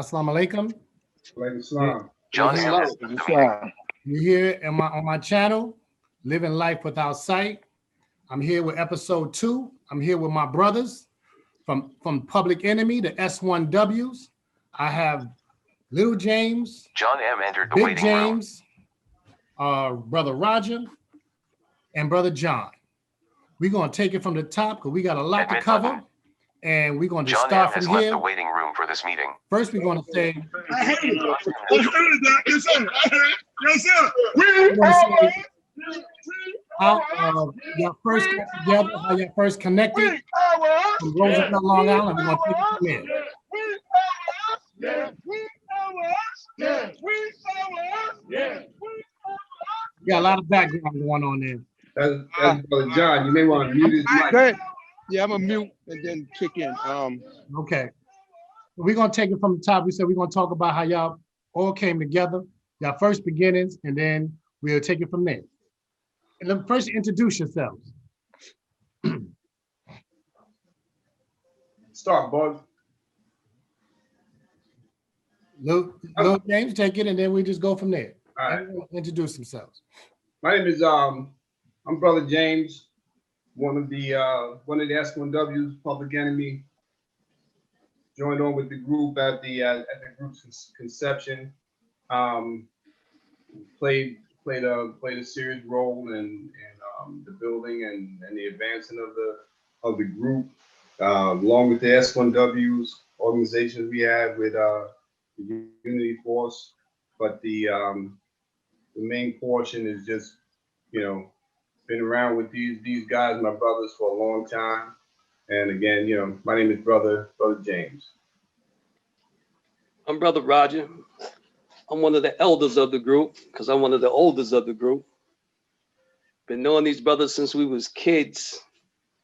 Assalamu alaikum. Walaikum salam. John Islam. M. is the You're here on my channel, Living Life Without Sight. I'm here with episode 2. I'm here with my brothers from Public Enemy, the S1Ws. I have Little James, John M. entered the Big waiting room. James, Brother Roger, and Brother John. We're going to take it from the top because we got a lot to Admit cover. button. And we're going to John M. start has from left here. the waiting room for this meeting. First, we're going to say, I heard it. I heard that. Yes, sir. I heard it. Yes, sir. we're going to say how y'all first got together, how y'all first connected from Roosevelt, Long Island. We're going to take it from there. We got a lot of background going on there. That's Brother John. You may want to mute his mic. Go ahead. Yeah, I'm gonna mute and then kick in. Okay. We're going to take it from the top. We said we're going to talk about how y'all all came together, y'all first beginnings, and then we'll take it from there. And let me first introduce yourselves. Start, Bud. Lil James, take it, and then we just go from there. All right. Everyone introduce themselves. My name is I'm Brother James, one of the S1Ws, Public Enemy. Joined on with the group at the group's conception. Played a serious role in the building and the advancement of the group, along with the S1Ws organizations we have with the Unity Force. But the main portion is just, been around with these guys, my brothers, for a long time. And again, my name is Brother James. I'm Brother Roger. I'm one of the elders of the group because I'm one of the oldest of the group. Been knowing these brothers since we was kids.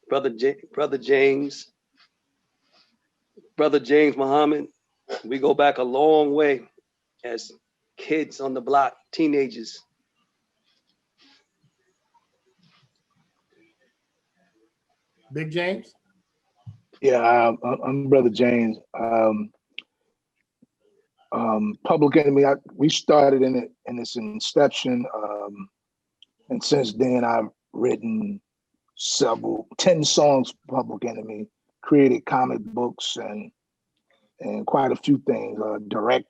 Brother James Muhammad. We go back a long way as kids on the block, teenagers. Big James? Yeah, I'm Brother James. Public Enemy, we started in its inception, and since then I've written 10 songs for Public Enemy, created comic books and quite a few things, direct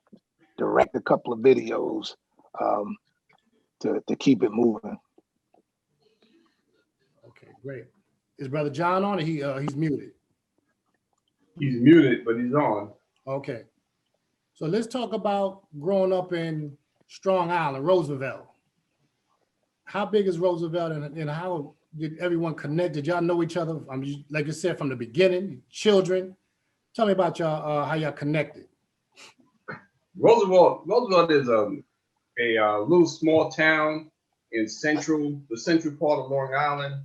a couple of videos to keep it moving. Okay, great. Is Brother John on or he's muted? He's muted, but he's on. Okay. So let's talk about growing up in Strong Island, Roosevelt. How big is Roosevelt and how did everyone connect? Did y'all know each other? Like you said, from the beginning, children. Tell me about y'all, how y'all connected. Roosevelt is a little small town in the central part of Long Island.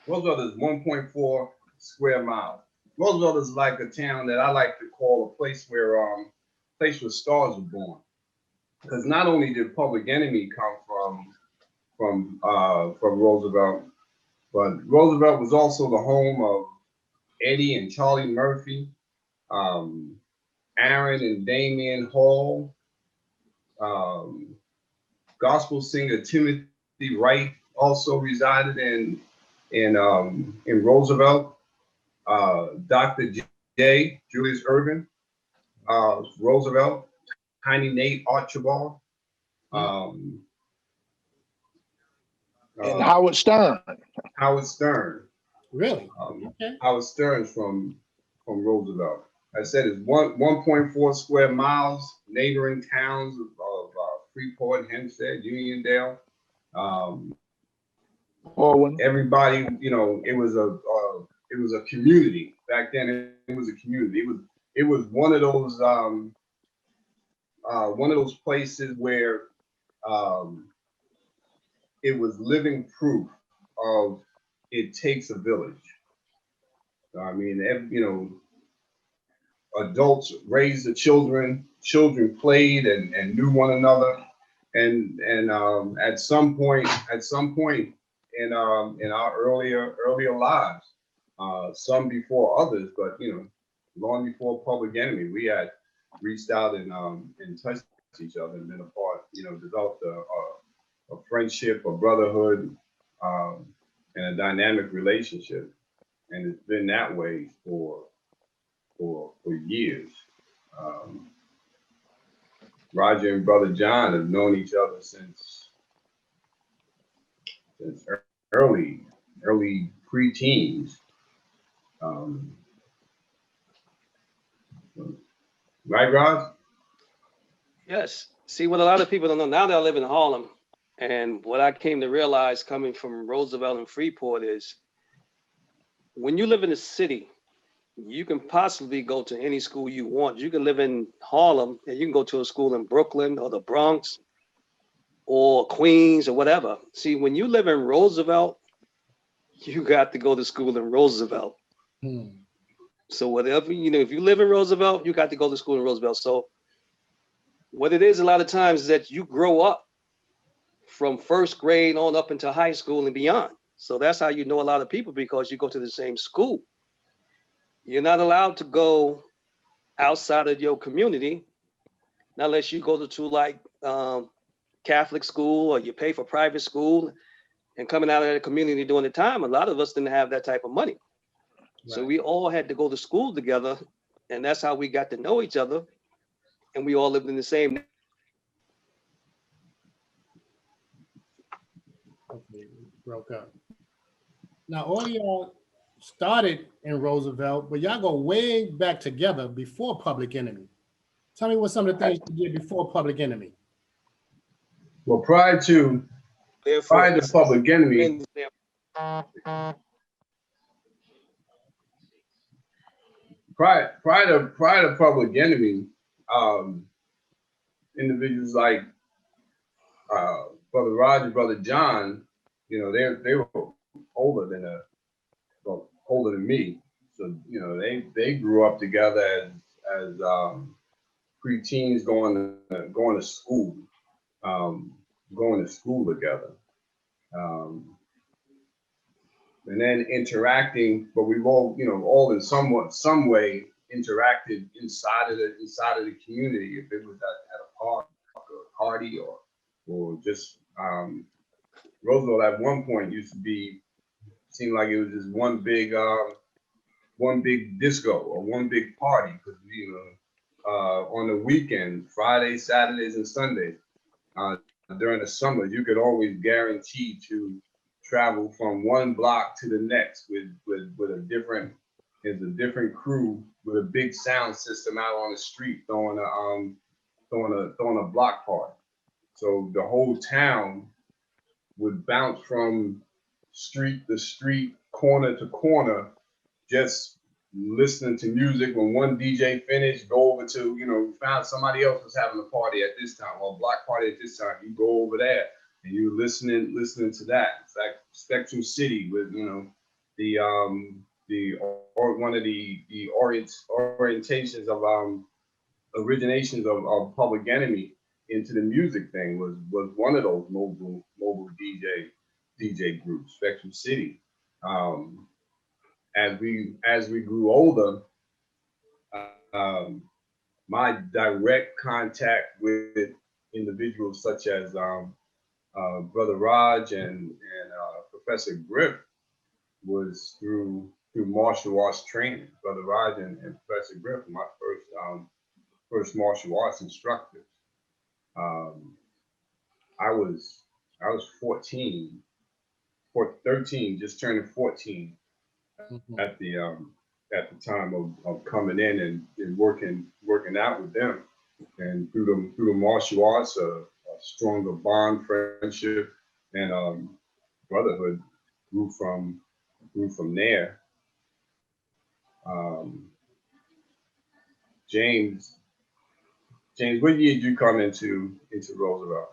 Roosevelt is 1.4 square miles. Roosevelt is like a town that I like to call a place where stars were born. Because not only did Public Enemy come from Roosevelt, but Roosevelt was also the home of Eddie and Charlie Murphy, Aaron and Damian Hall, gospel singer Timothy Wright also resided in Roosevelt. Dr. J. Julius Irvin, Roosevelt, Tiny Nate Archibald, and Howard Stern. Howard Stern. Really? Okay. Howard Stern's from Roosevelt. I said it's 1.4 square miles. Neighboring towns of Freeport, Hempstead, Uniondale. Everybody, it was a community back then. It was a community. It was one of those places where it was living proof of it takes a village. I mean, adults raised the children played and knew one another, and at some point in our earlier lives, some before others, but long before Public Enemy, we had reached out and touched each other and been a part, developed a friendship, a brotherhood, and a dynamic relationship. And it's been that way for years. Roger and Brother John have known each other since early pre-teens. Right, Rod? Yes. See, what a lot of people don't know, now that I live in Harlem, and what I came to realize coming from Roosevelt and Freeport is when you live in a city, you can possibly go to any school you want. You can live in Harlem and you can go to a school in Brooklyn or the Bronx or Queens or whatever. See, when you live in Roosevelt, you got to go to school in Roosevelt. So whatever, if you live in Roosevelt, you got to go to school in Roosevelt. So what it is a lot of times is that you grow up from first grade on up into high school and beyond. So that's how you know a lot of people, because you go to the same school. You're not allowed to go outside of your community unless you go to like Catholic school or you pay for private school. And coming out of the community during the time, a lot of us didn't have that type of money. So we all had to go to school together, and that's how we got to know each other. And we all lived in the same. Okay, broke up. Now, all of y'all started in Roosevelt, but y'all go way back together before Public Enemy. Tell me what some of the things you did before Public Enemy. Well, prior to Public Enemy, prior to Public Enemy, individuals like Brother Roger, Brother John, they were older than me. So they grew up together as preteens going to school, together. And then interacting, but we've all in some way interacted inside of the community. If it was at a park or a party or just Roosevelt at one point seemed like it was just one big disco or one big party, because on the weekend, Fridays, Saturdays, and Sundays, during the summer, you could always guarantee to travel from one block to the next with a different crew with a big sound system out on the street throwing a block party. So the whole town would bounce from street to street, corner to corner, just listening to music. When one DJ finished, go over to, found somebody else was having a party at this time, or a block party at this time. You go over there and you listening to that. In fact, Spectrum City with, one of the orientations of originations of Public Enemy into the music thing was one of those mobile DJ groups, Spectrum City. As we grew older, my direct contact with individuals such as Brother Raj and Professor Griff was through martial arts training. Brother Raj and Professor Griff were my first martial arts instructors. I was 13, just turning 14 at the time of coming in and working out with them, and through the martial arts, a stronger bond, friendship, and brotherhood grew from there. James, what year did you come into Roosevelt?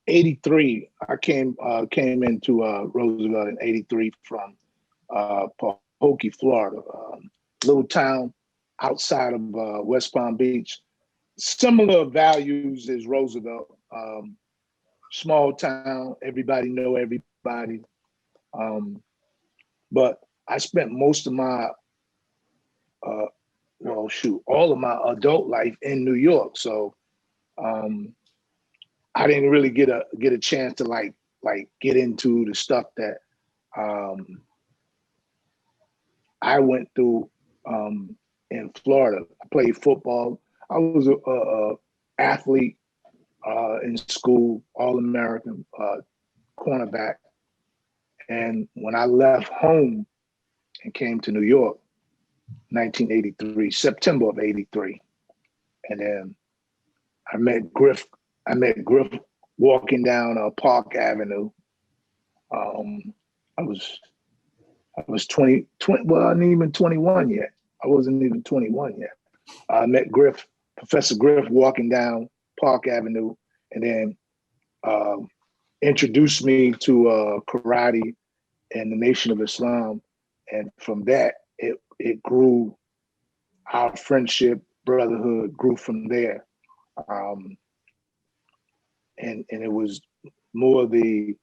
83. I came into Roosevelt in 83 from Pahokee, Florida, little town outside of West Palm Beach. Similar values as Roosevelt. Small town, everybody know everybody. But I spent most of my well, shoot, all of my adult life in New York. So I didn't really get a chance to like get into the stuff that I went through in Florida. I played football. I was a athlete in school, All-American cornerback. And when I left home and came to New York, 1983, September of 83, and then I met Griff walking down Park Avenue. I was 20, well, I wasn't even 21 yet. I wasn't even 21 yet. I met Professor Griff walking down Park Avenue, and then introduced me to karate and the Nation of Islam. And from that, it grew. Our friendship, brotherhood grew from there. And it was more the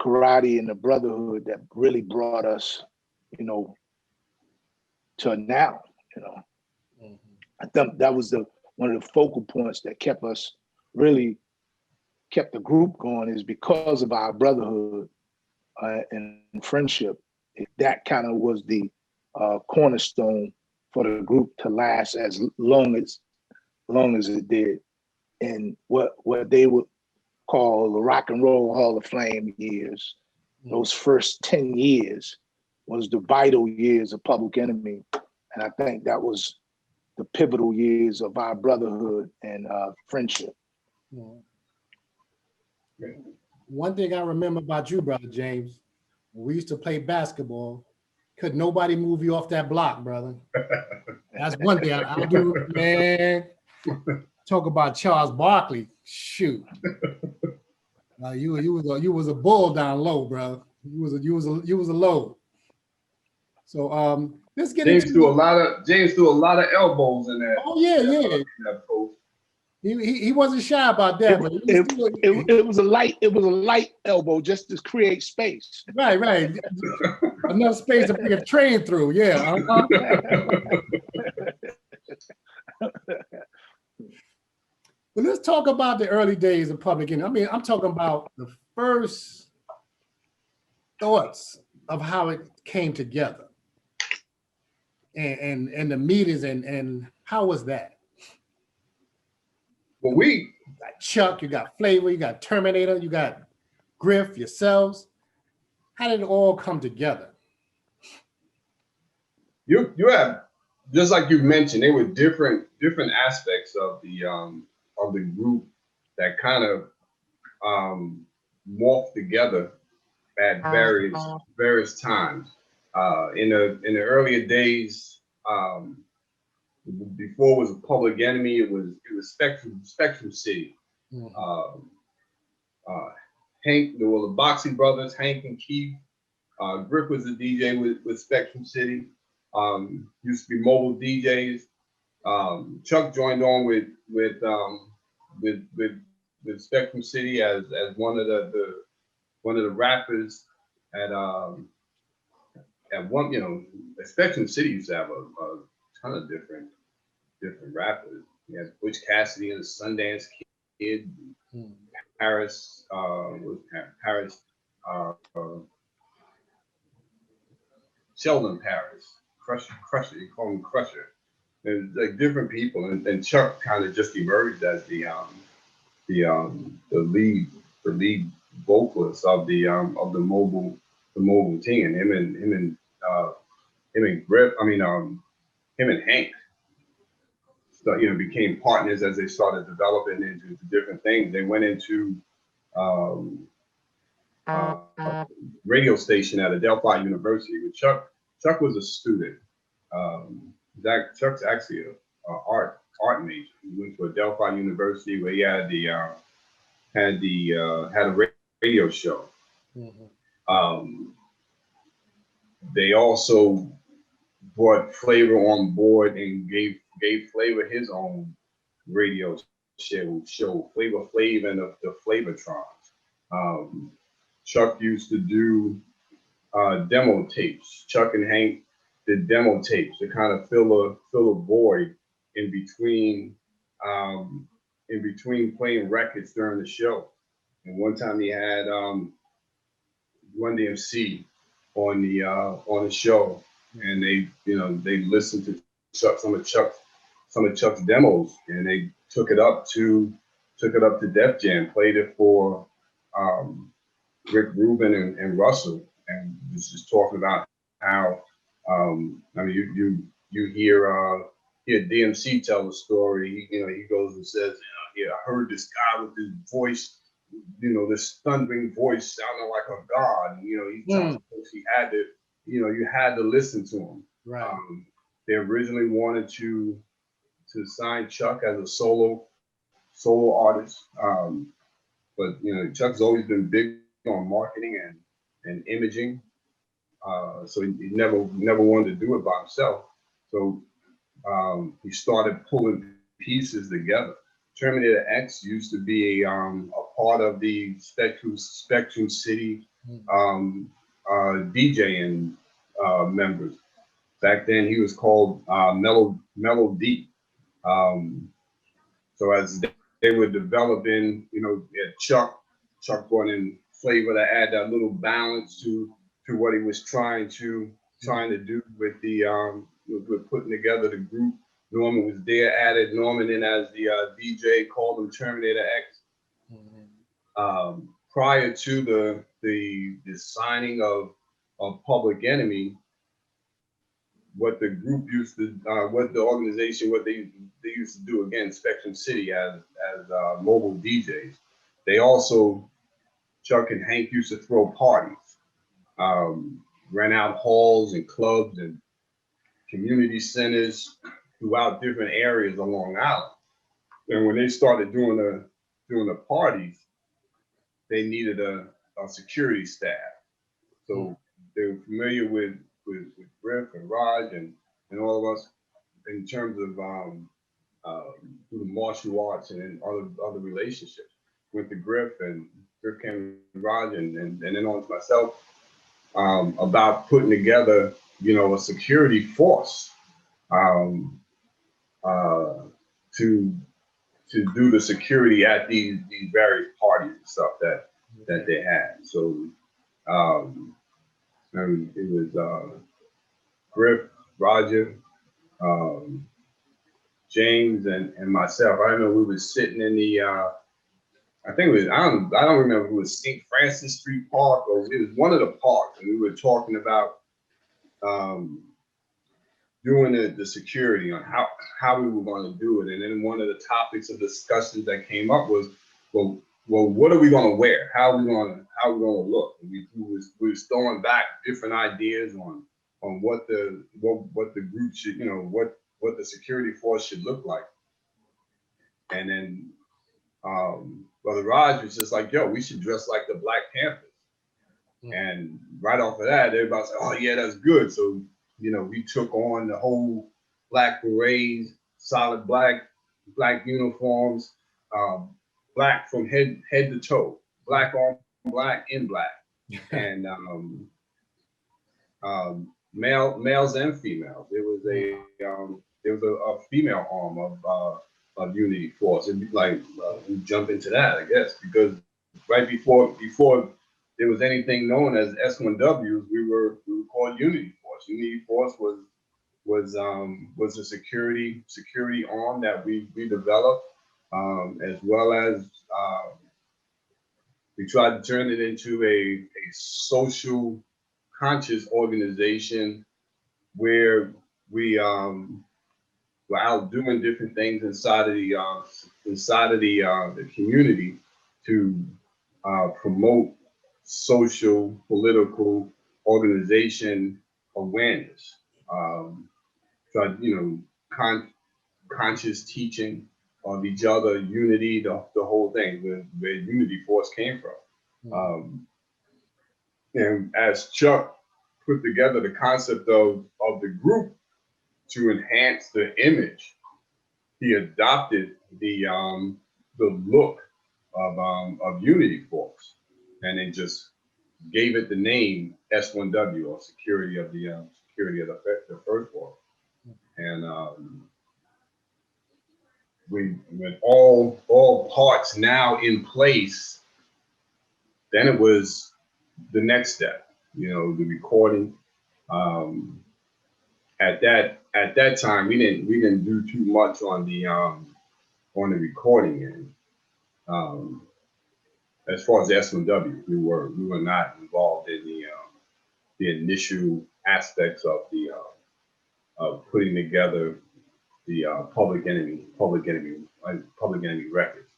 karate and the brotherhood that really brought us, to now, I think that was one of the focal points that kept the group going, is because of our brotherhood and friendship. That kind of was the cornerstone for the group to last as long as it did. And what they would call the Rock and Roll Hall of Fame years, those first 10 years was the vital years of Public Enemy. And I think that was the pivotal years of our brotherhood and friendship. One thing I remember about you, Brother James, when we used to play basketball, could nobody move you off that block, brother. That's one thing I do, man. Talk about Charles Barkley. Shoot. You was a bull down low, bro. You was a low. So let's get James into threw a lot of elbows in that. Oh yeah. In that post. He wasn't shy about that, but it was a light elbow just to create space. Right. Enough space to bring a train through. Yeah. But let's talk about the early days of Public Enemy. I mean, I'm talking about the first thoughts of how it came together, and the meetings, and how was that? Well, You got Chuck, you got Flavor, you got Terminator, you got Griff, yourselves. How did it all come together? you have, just like you mentioned, there were different aspects of the group that kind of morphed together at various times. In the earlier days, before it was a Public Enemy, it was Spectrum City. Hank, there were the Boxing Brothers, Hank and Keith. Griff was a DJ with Spectrum City. Used to be mobile DJs. Chuck joined on with Spectrum City as one of the rappers at one, Spectrum City used to have a ton of different rappers. You had Butch Cassidy and the Sundance Kid, Paris, Sheldon Paris, Crusher, you call him Crusher. And like different people, and Chuck kind of just emerged as the lead vocalist of the mobile team. Him and Griff, him and Hank, became partners as they started developing into different things. They went into radio station at Adelphi University with Chuck. Chuck was a student. Chuck's actually an art major. He went to Adelphi University where he had a radio show. They also brought Flavor on board and gave Flavor his own radio show, Flavor Flav and the Flavortrons. Chuck used to do demo tapes. Chuck and Hank did demo tapes to kind of fill a void in between playing records during the show. And one time he had Run DMC on the show, and they listened to some of Chuck's demos, and they took it up to Def Jam, played it for Rick Rubin and Russell, and was just talking about how you hear DMC tell the story. He goes and says, I heard this guy with this voice, this thundering voice sounding like a god. And, he tells folks he had to, you had to listen to him. Right. They originally wanted to sign Chuck as a solo artist, but Chuck's always been big on marketing and imaging, so he never wanted to do it by himself. So he started pulling pieces together. Terminator X used to be a part of the Spectrum City DJing members. Back then, he was called Mellow D. So as they were developing, Chuck brought in flavor to add that little balance to what he was trying to do with the with putting together the group. Norman was there, added Norman in as the DJ, called him Terminator X. Prior to the signing of Public Enemy, what the group used to, what the organization, what they used to do, again, Spectrum City as mobile DJs. They also, Chuck and Hank used to throw parties, rent out halls and clubs and community centers throughout different areas of Long Island. And when they started doing the parties, they needed a security staff. So they were familiar with Griff and Raj and all of us in terms of the martial arts and other relationships. Went to Griff, and Griff came to Raj, and then on to myself about putting together, a security force to do the security at these various parties and stuff that they had. So and it was Griff, Roger, James, and myself. I remember we were sitting in the I think it was, I don't remember if it was St. Francis Street Park or it was one of the parks, and we were talking about doing the security on how we were going to do it. And then one of the topics of discussions that came up was, well, what are we going to wear? How are we going to look? And we was throwing back different ideas on what the group should, what the security force should look like. And then Brother Raj was just like, yo, we should dress like the Black Panthers. And right off of that, everybody said, oh yeah, that's good. So, we took on the whole black berets, solid black uniforms, black from head to toe, black on black in black, and males and females. There was a female arm of Unity Force, and we jump into that, I guess, because right before there was anything known as S1Ws, we were called Unity Force. Unity Force was a security arm that we developed, as well as we tried to turn it into a social conscious organization where we were out doing different things inside of the community to promote social, political, organization awareness. Conscious teaching of each other, unity, the whole thing, where Unity Force came from. And as Chuck put together the concept of the group to enhance the image, he adopted the look of Unity Force, and then just gave it the name S1W, or Security of the security of the first war. And with all parts now in place, then it was the next step, the recording. At that time, we didn't do too much on the recording end. As far as S1W, we were not involved in the initial aspects of of putting together the Public Enemy records.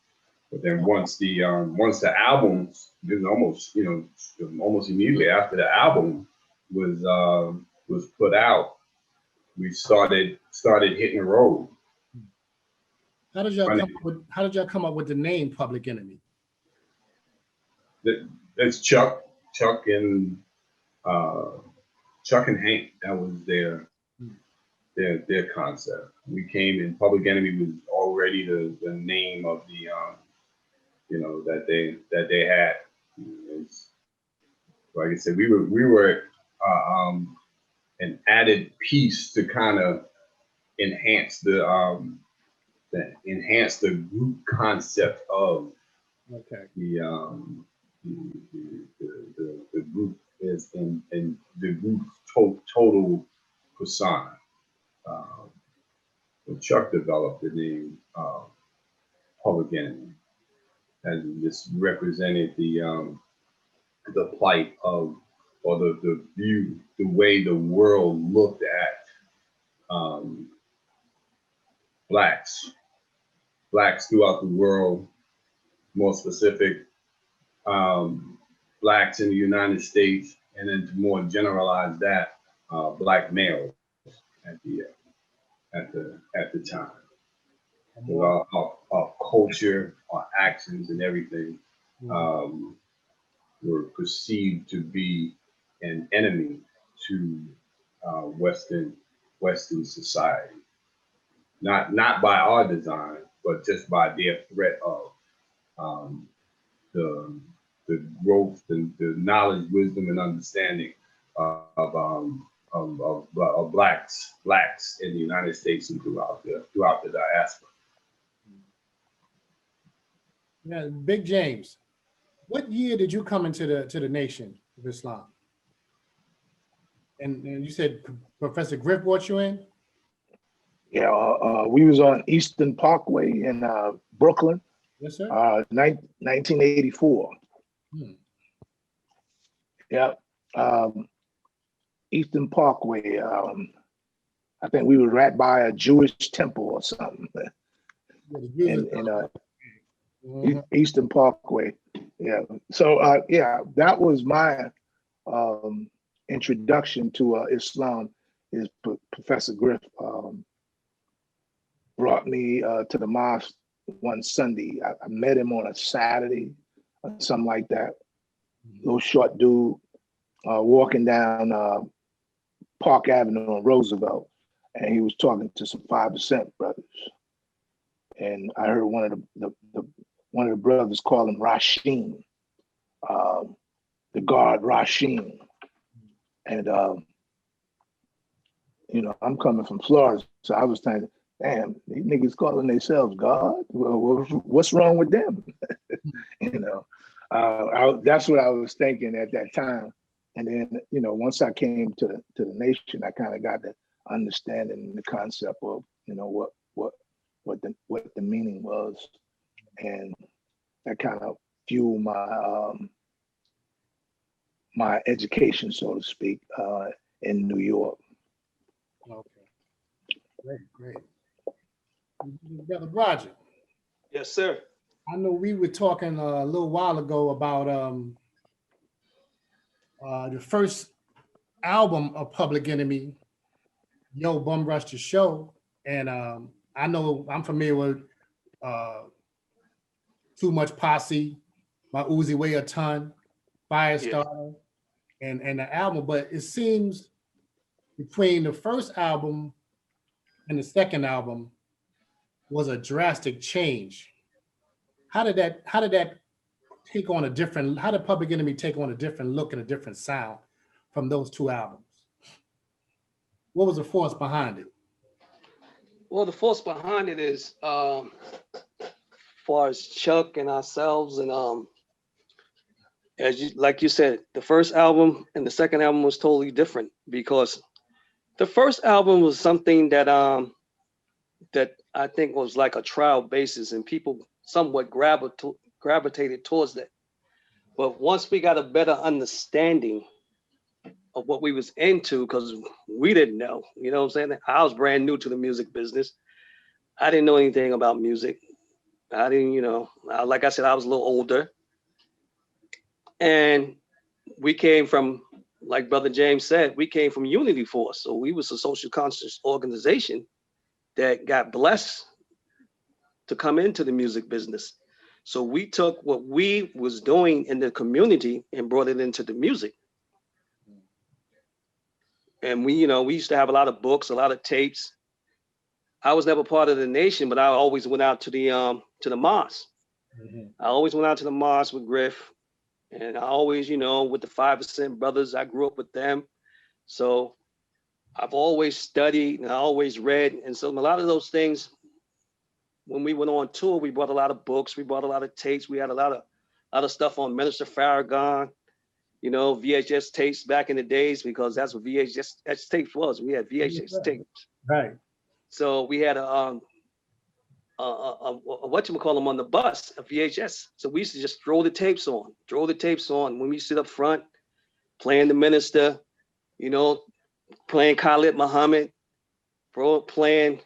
But then once the albums, it was almost immediately after the album was put out, we started hitting the road. How did y'all come up with the name Public Enemy? That's Chuck and Hank. That was their concept. We came in. Public Enemy was already the name of the that they had. It's, like I said, we were an added piece to kind of enhance the group concept of the group is in the group's total persona. When Chuck developed the name Public Enemy, and this represented the plight of, or the view, the way the world looked at blacks throughout the world, more specific, blacks in the United States, and then to more generalize that, black males at the time. Our culture, our actions, and everything were perceived to be an enemy to Western society. Not by our design, but just by their threat of the growth and the knowledge, wisdom, and understanding of blacks in the United States and throughout the diaspora. Yeah, Big James, what year did you come into the Nation of Islam? And you said Professor Griff brought you in? Yeah, we was on Eastern Parkway in Brooklyn. Yes, sir. 1984. Yeah. Eastern Parkway. I think we were right by a Jewish temple or something. In Eastern Parkway. Yeah. So that was my introduction to Islam. Is Professor Griff brought me to the mosque one Sunday. I met him on a Saturday or something like that. Little short dude walking down Park Avenue on Roosevelt, and he was talking to some 5% brothers. And I heard one of the brothers call him Rasheen, the guard Rasheen. And I'm coming from Florida, so I was thinking, damn, these niggas calling themselves God? Well, what's wrong with them? That's what I was thinking at that time. And then, once I came to the Nation, I kind of got the understanding, the concept of, what the meaning was, and that kind of fueled my education, so to speak, in New York. Okay, great. Brother Roger. Yes, sir. I know we were talking a little while ago about the first album of Public Enemy, Yo Bum Rush the Show, and I know I'm familiar with Too Much Posse, My Uzi Weigh a Ton, Firestarter, and the album, but it seems between the first album and the second album was a drastic change. How did that take on how did Public Enemy take on a different look and a different sound from those two albums? what was the force behind it? Well, the force behind it is, far as Chuck and ourselves, and as you like you said, the first album and the second album was totally different, because the first album was something that that I think was like a trial basis, and people somewhat gravitated towards that. But once we got a better understanding of what we was into, because we didn't know, you know what I'm saying? I was brand new to the music business. I didn't know anything about music. I didn't, like I said, I was a little older. And we came from, like Brother James said, we came from Unity Force. So we was a social conscious organization that got blessed to come into the music business. So we took what we was doing in the community and brought it into the music. And we used to have a lot of books, a lot of tapes. I was never part of the nation, but I always went out to the mosque. I always went out to the mosque with Griff, and I always, with the 5% brothers, I grew up with them. So I've always studied and I always read. And so a lot of those things, when we went on tour, we brought a lot of books, we brought a lot of tapes. We had a lot of stuff on Minister Farragon, VHS tapes back in the days, because that's what VHS tapes was. We had VHS tapes. Right. So we had a whatchamacallit on the bus, a VHS. So we used to just throw the tapes on when we sit up front, playing the minister, playing Khalid Muhammad, playing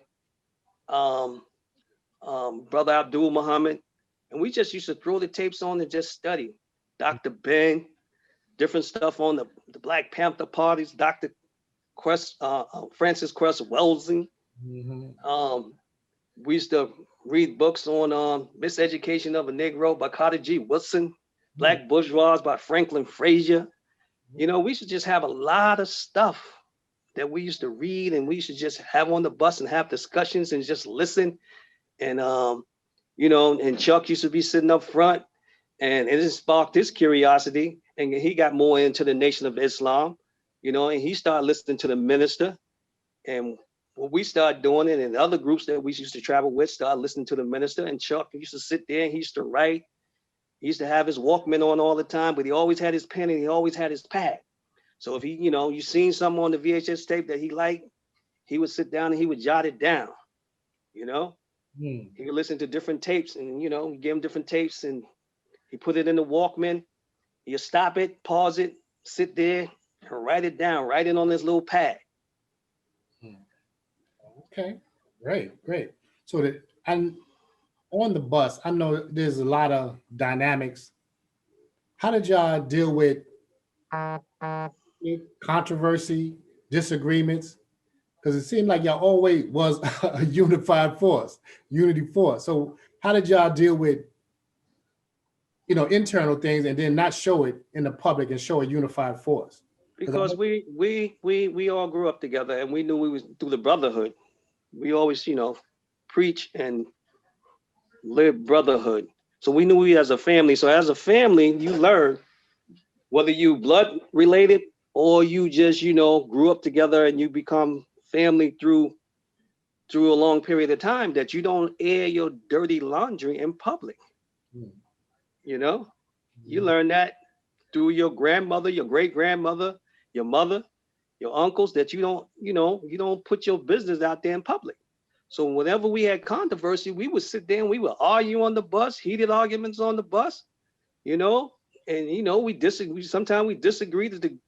Brother Abdul Muhammad. And we just used to throw the tapes on and just study. Dr. Ben, different stuff on the Black Panther parties, Dr. Francis Cress Welsing. We used to read books on Miseducation of a Negro by Carter G. Woodson, Black Bourgeois by Franklin Frazier. We used to just have a lot of stuff that we used to read, and we used to just have on the bus and have discussions and just listen. And and Chuck used to be sitting up front, and it just sparked his curiosity, and he got more into the Nation of Islam, and he started listening to the minister. And what we started doing it, and the other groups that we used to travel with started listening to the minister. And Chuck used to sit there and he used to write. He used to have his Walkman on all the time, but he always had his pen and he always had his pad. So if he, you seen something on the VHS tape that he liked, he would sit down and he would jot it down. He would listen to different tapes, and we give him different tapes, and he put it in the Walkman. He'll stop it, pause it, sit there, and write it down, write it on this little pad. Okay, great. So and on the bus, I know there's a lot of dynamics. How did y'all deal with controversy, disagreements? Because it seemed like y'all always was a unified force, unity force. So how did y'all deal with, internal things and then not show it in the public and show a unified force? Because we all grew up together, and we knew we was through the brotherhood. We always, preach and live brotherhood. So we knew we as a family. So as a family, you learn, whether you blood related or you just, grew up together and you become family through a long period of time, that you don't air your dirty laundry in public. You learn that through your grandmother, your great grandmother, your mother, your uncles, that you don't put your business out there in public. So whenever we had controversy, we would sit there and we would argue on the bus, heated arguments on the bus, and we disagree. Sometimes we disagree to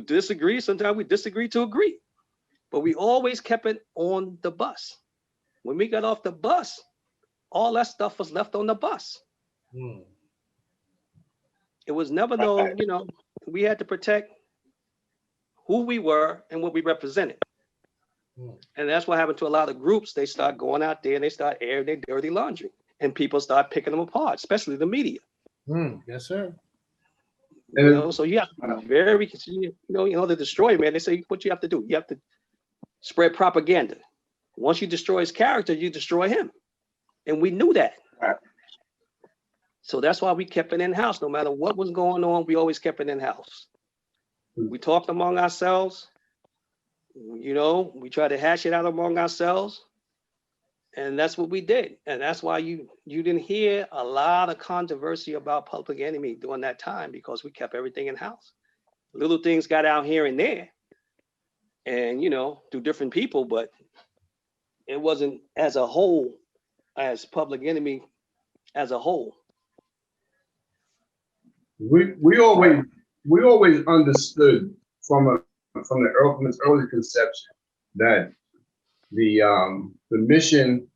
disagree. Sometimes we disagree to agree. But we always kept it on the bus. When we got off the bus, all that stuff was left on the bus. It was never we had to protect who we were and what we represented. And that's what happened to a lot of groups. They start going out there and they start airing their dirty laundry, and people start picking them apart, especially the media. Yes, sir. So you have to be very, the destroyer, man. They say what you have to do. You have to spread propaganda. Once you destroy his character, you destroy him. And we knew that. So that's why we kept it in-house. No matter what was going on, we always kept it in-house. We talked among ourselves. you know, we tried to hash it out among ourselves. And that's what we did. And that's why you didn't hear a lot of controversy about Public Enemy during that time, because we kept everything in house. Little things got out here and there, and you know, through different people, but it wasn't as a whole, as Public Enemy as a whole. We always understood from the early conception that the mission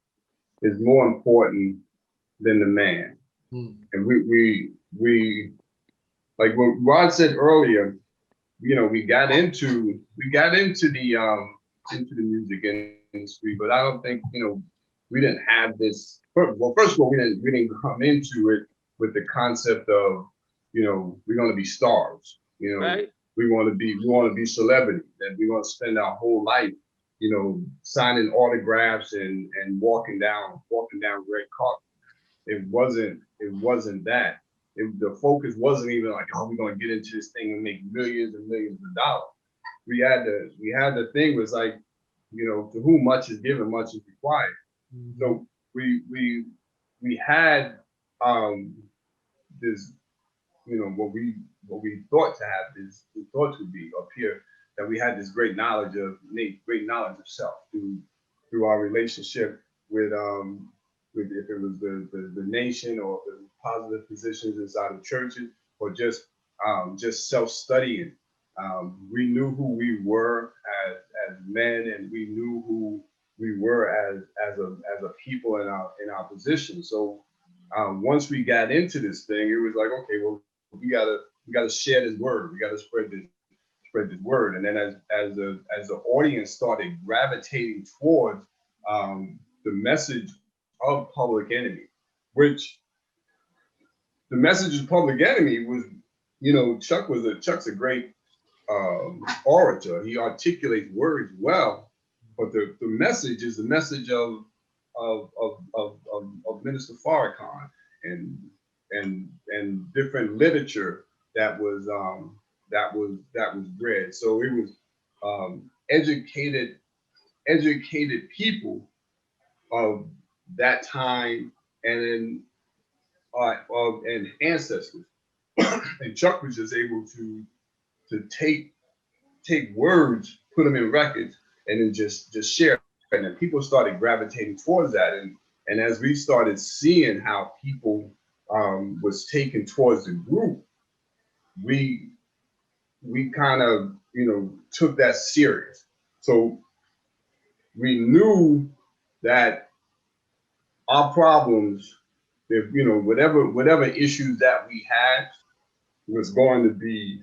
is more important than the man. And we like what Rod said earlier, you know, we got into the music industry, but I don't think, you know, we didn't have this. Well, first of all, we didn't come into it with the concept of, you know, we're going to be stars. You know, Right. we want to be celebrities, and we want to spend our whole life, you know, signing autographs and walking down red carpet. It wasn't that. The focus wasn't even like, oh, we're going to get into this thing and make millions and millions of dollars. We had the thing was like, you know, to whom much is given, much is required. So we had this, you know, what we thought to have this, we thought to be up here, that we had this great knowledge of self through our relationship with if it was the nation, or the positive positions inside of churches, or just self-studying. We knew who we were as men, and we knew who we were as a people in our position. So once we got into this thing, it was like, okay, well, we gotta share this word. We gotta spread this word. And then as the audience started gravitating towards the message of Public Enemy, which the message of Public Enemy was, you know, Chuck's a great orator. He articulates words well, but the message is the message of Minister Farrakhan and different literature that was read. So it was educated people of that time, and ancestors. And Chuck was just able to take words, put them in records, and then just share. And then people started gravitating towards that. And as we started seeing how people was taken towards the group, we kind of, you know, took that serious. So we knew that our problems, if, you know, whatever issues that we had, was going to be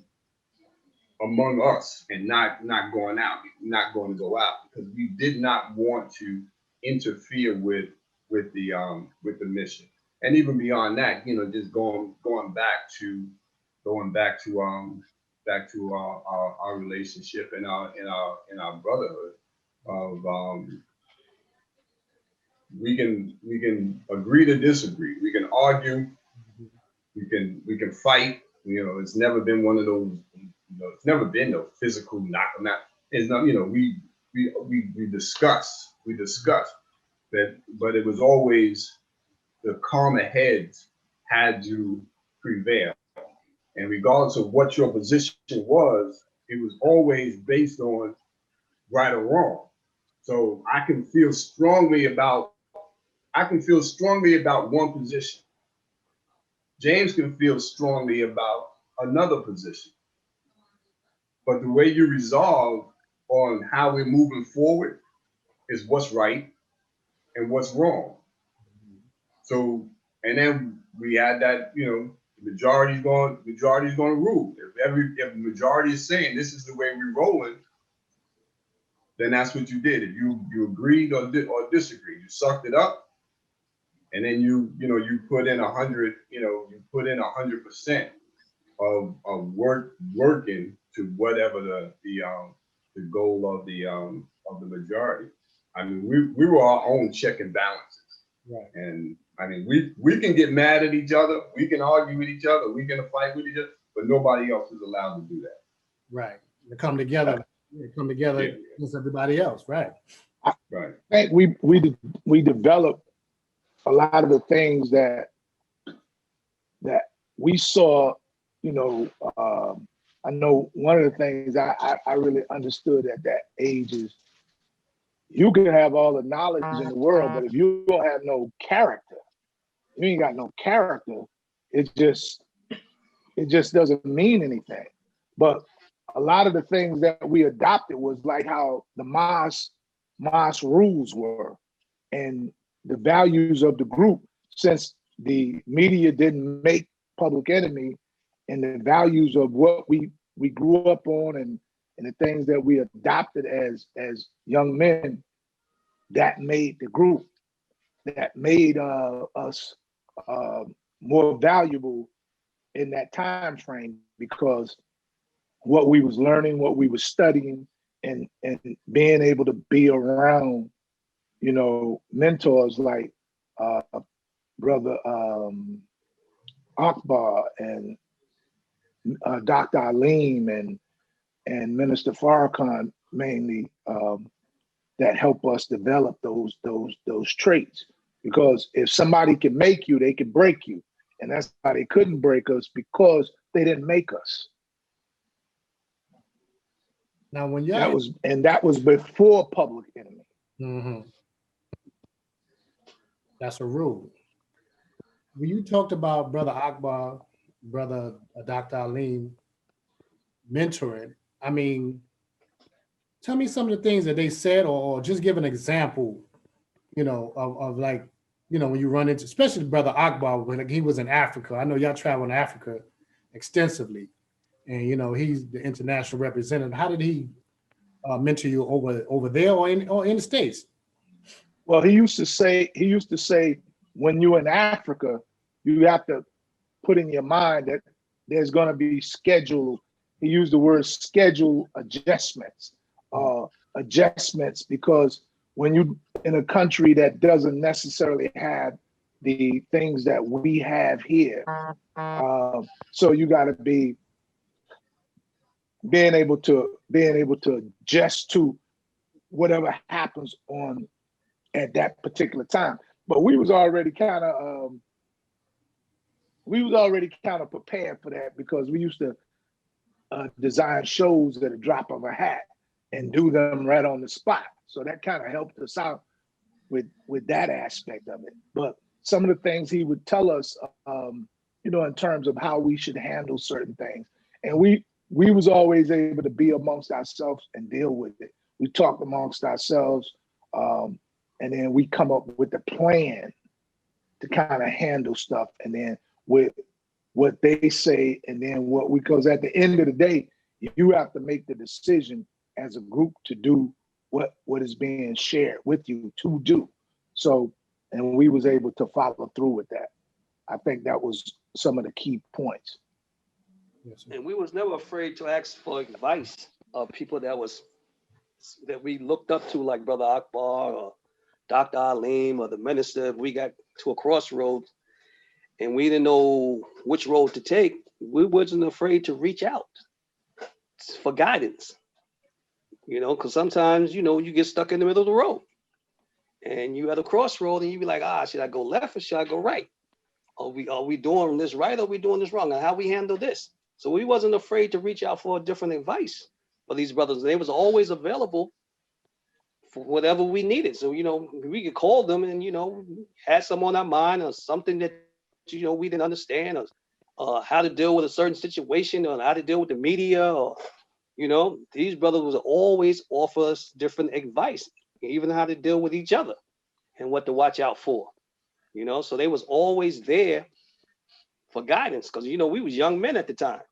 among us and not going to go out, because we did not want to interfere with the mission. And even beyond that, you know, just going back to our relationship and our brotherhood of we can agree to disagree. We can argue. We can fight. You know, it's never been one of those. You know, it's never been no physical knock them out. It's not. You know, we discuss that, but it was always the calmer heads had to prevail, and regardless of what your position was, it was always based on right or wrong. So I can feel strongly about one position. James can feel strongly about another position. But the way you resolve on how we're moving forward is what's right and what's wrong. So, and then we had that, you know, the majority's going to rule. If the majority is saying this is the way we're rolling, then that's what you did. If you agreed or disagreed, you sucked it up. And then you put in 100% of working to whatever the goal of the majority. I mean, we were our own check and balances. Right. And I mean, we can get mad at each other, we can argue with each other, we can fight with each other, but nobody else is allowed to do that. Right. To come together They come together Yeah. against everybody else, right? Right. I think we developed a lot of the things that we saw, you know, I know one of the things I really understood at that age is you can have all the knowledge in the world, but if you don't have no character, you ain't got no character, it just doesn't mean anything. But a lot of the things that we adopted was like how the Moss rules were and the values of the group, since the media didn't make Public Enemy, and the values of what we grew up on and the things that we adopted as young men, that made the group, that made us more valuable in that time frame, because what we was learning, what we was studying, and being able to be around, you know, mentors like brother Akbar and Dr. Alim and Minister Farrakhan mainly, that help us develop those traits. Because if somebody can make you, they can break you, and that's why they couldn't break us, because they didn't make us. Now, when That y'all, was before Public Enemy. Mhm. That's a rule. When you talked about Brother Akbar, Brother Dr. Alim mentoring, I mean, tell me some of the things that they said, or just give an example, you know, of like, you know, when you run into, especially Brother Akbar, when he was in Africa. I know y'all travel in Africa extensively, and you know, he's the international representative. How did he mentor you over there or in the States? Well, he used to say, when you're in Africa, you have to put in your mind that there's going to be schedule. He used the word schedule adjustments, because when you in a country that doesn't necessarily have the things that we have here, so you got to be being able to adjust to whatever happens on at that particular time. But we was already kind of prepared for that, because we used to design shows at a drop of a hat and do them right on the spot. So that kind of helped us out with that aspect of it. But some of the things he would tell us, you know, in terms of how we should handle certain things, and we was always able to be amongst ourselves and deal with it. We talked amongst ourselves, and then we come up with a plan to kind of handle stuff, and then with what they say, and then what we, because at the end of the day, you have to make the decision as a group to do what is being shared with you to do. So, and we was able to follow through with that. I think that was some of the key points. Yes, sir. And we was never afraid to ask for advice of people that we looked up to, like Brother Akbar or Dr. Alim or the minister. If we got to a crossroads and we didn't know which road to take, we wasn't afraid to reach out for guidance. You know, because sometimes, you know, you get stuck in the middle of the road and you at a crossroad and you be like, should I go left or should I go right? Are we doing this right or are we doing this wrong? And how we handle this? So we wasn't afraid to reach out for different advice for these brothers. They was always available for whatever we needed. So, you know, we could call them and, you know, had some on our mind or something that, you know, we didn't understand, or how to deal with a certain situation, or how to deal with the media, or, you know, these brothers was always offer us different advice, even how to deal with each other and what to watch out for, you know. So they was always there for guidance, because, you know, we was young men at the time.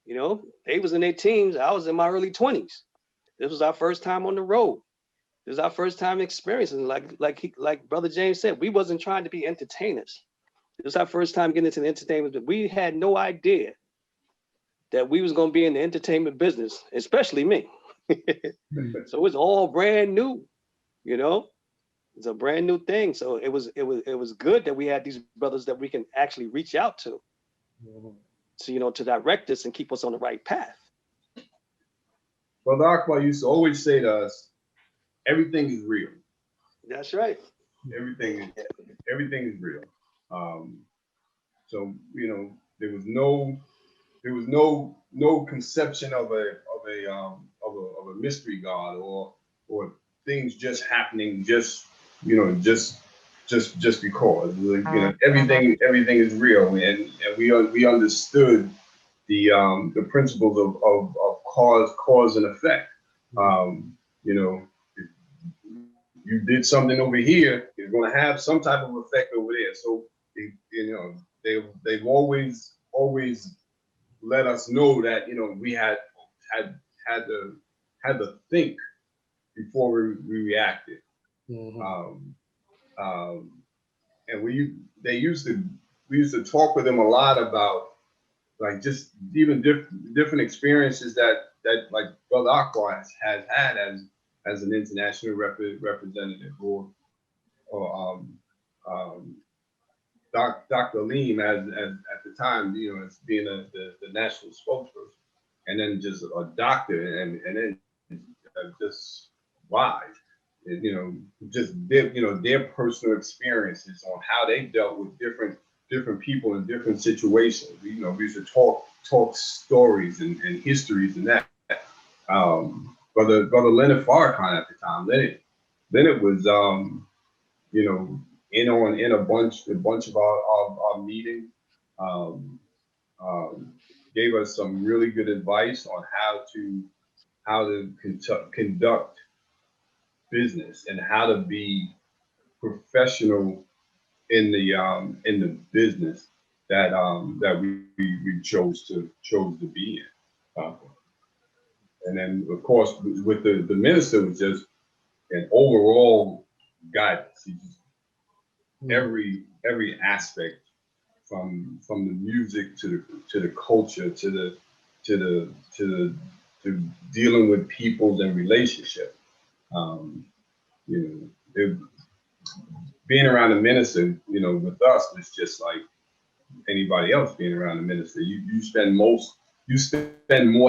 You know, they was in their teens. I was in my early 20s. This was our first time on the road. This is our first time experiencing, like Brother James said, we wasn't trying to be entertainers. This was our first time getting into the entertainment, but we had no idea that we was going to be in the entertainment business, especially me. So it's all brand new, you know. It's a brand new thing. So it was good that we had these brothers that we can actually reach out to, Mhm. so, you know, to direct us and keep us on the right path. Brother Akbar used to always say to us, everything is real. That's right. Everything is real. So, you know, there was no conception of a mystery God or things just happening just because, you know, everything is real, and we understood the principles of cause and effect. You know, if you did something over here, it's going to have some type of effect over there. So, you know, they've always let us know that, you know, we had to think before we reacted. Mhm. And we used to talk with them a lot about, like, just even different experiences that like Brother Akbar has had as an international representative, or um, Dr. Aleem as at the time, you know, as being the national spokesperson, and then just a doctor, and then just wise, and, you know, just their personal experiences on how they dealt with different people in different situations. You know, we used to talk stories and histories and that. Brother Leonard Farrakhan at the time, Leonard was you know, in a bunch of our meetings, um, gave us some really good advice on how to conduct business and how to be professional in the business that we chose to be in. And then, of course, with the minister, was just an overall guidance. He just, every aspect, from the music to the culture to dealing with peoples and relationships. You know, being around a minister, you know, with us was just like anybody else being around a minister. You spend more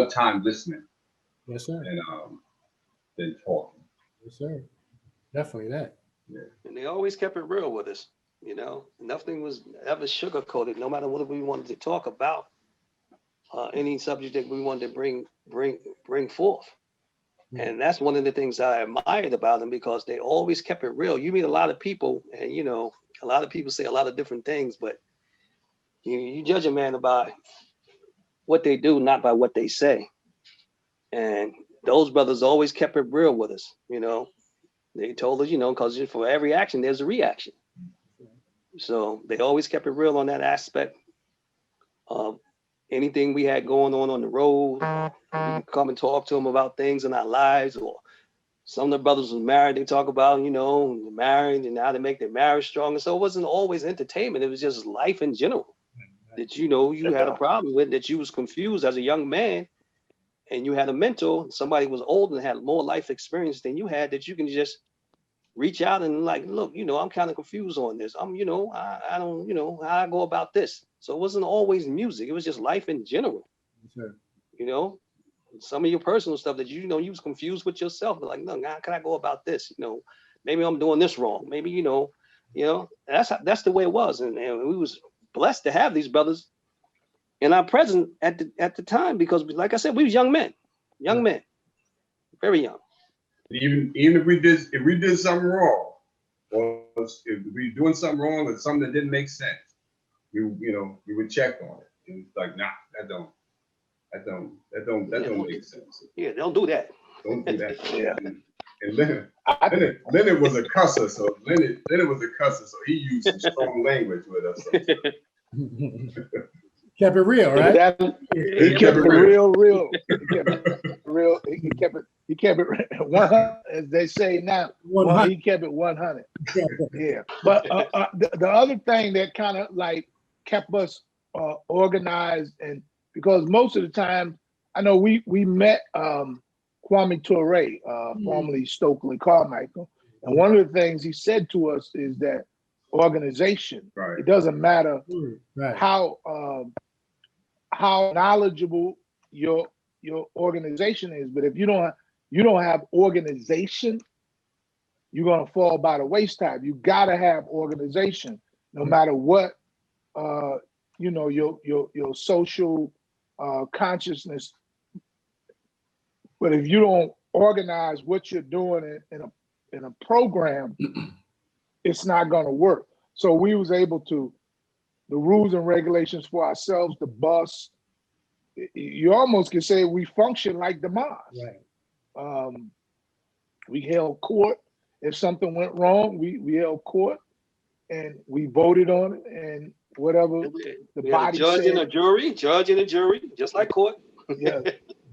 time listening Yes, sir. than talking. Yes, sir. Definitely that. Yeah. And they always kept it real with us. You know, nothing was ever sugar coated, no matter what we wanted to talk about, any subject that we wanted to bring forth. And that's one of the things I admired about them, because they always kept it real. You meet a lot of people, and, you know, a lot of people say a lot of different things, but you judge a man by what they do, not by what they say. And those brothers always kept it real with us. You know, they told us, you know, because for every action, there's a reaction. So they always kept it real on that aspect. Anything we had going on the road, we could come and talk to them about things in our lives. Or some of the brothers was married, they talk about, you know, married and how to make their marriage stronger. So it wasn't always entertainment. It was just life in general that, you know, you had a problem with, that you was confused as a young man, and you had a mentor, somebody was older and had more life experience than you had, that you can just reach out and, like, look, you know, I'm kind of confused on this. You know, I don't, you know, how I go about this. So it wasn't always music. It was just life in general. Yes, sir. You know, some of your personal stuff that, you know, you was confused with yourself. Like, no, how can I go about this? You know, maybe I'm doing this wrong. Maybe, you know, that's the way it was. And we was blessed to have these brothers in our presence at the time, because, like I said, we was young men, very young. Even if we did something wrong, or if we doing something wrong or something that didn't make sense, we would check on it. And it's like, nah, that don't make sense. Yeah, don't do that. Don't do that. Yeah. And Leonard was a cusser, so Leonard was a cusser, so he used some strong language with us. Kept it real, right? He kept it real. He kept it real. He kept it 100, as they say now. 100. He kept it 100. Yeah. But the other thing that kind of like kept us organized, and because most of the time, I know we met Kwame Ture, formerly Stokely Carmichael, and one of the things he said to us is that organization. Right. It doesn't matter Right. how knowledgeable your your organization is. But if you don't have organization, you're gonna fall by the wayside. You gotta have organization, no matter what your social consciousness. But if you don't organize what you're doing in a program, it's not gonna work. So we was able to, the rules and regulations for ourselves, the bus, you almost can say we function like the mosque. Right. We held court. If something went wrong, we held court and we voted on it, and whatever the We had a body judge and a said, jury, just like court. yeah,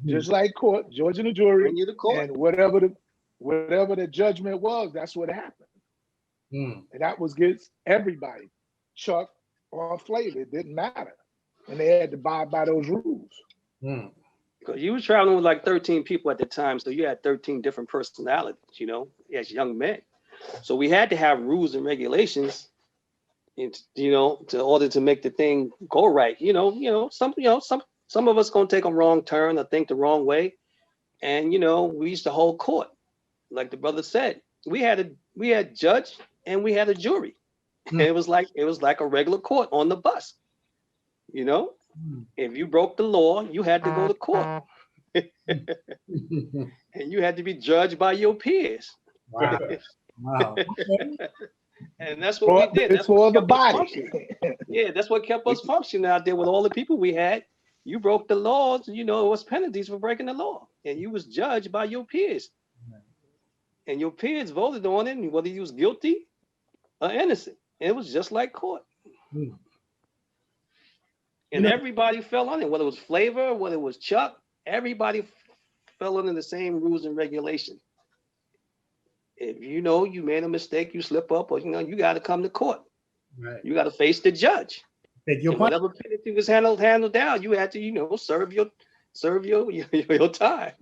just like court, judge and a jury, Bring you to court. and whatever the judgment was, that's what happened. Mm. And that was against everybody, Chuck or Flavor, it didn't matter. And they had to abide by those rules. Mm. Because you were traveling with like 13 people at the time, so you had 13 different personalities, as young men. So we had to have rules and regulations, in order to make the thing go right. Some of us gonna take a wrong turn or think the wrong way, and we used to hold court, like the brother said. We had judge and we had a jury. It was like a regular court on the bus. If you broke the law, you had to go to court. And you had to be judged by your peers. Wow. Wow. Okay. And that's what we did. It's That's for what the kept us body. functioning. Yeah, that's what kept us functioning out there with all the people we had. You broke the laws, it was penalties for breaking the law. And you was judged by your peers. And your peers voted on it, whether you was guilty or innocent. And it was just like court. Mm. And everybody fell on it, whether it was Flavor, whether it was Chuck, everybody fell under the same rules and regulations. If you made a mistake, you slip up, or you got to come to court. Right. You got to face the judge. Take your And point. whatever penalty was handled down, you had to, serve your time.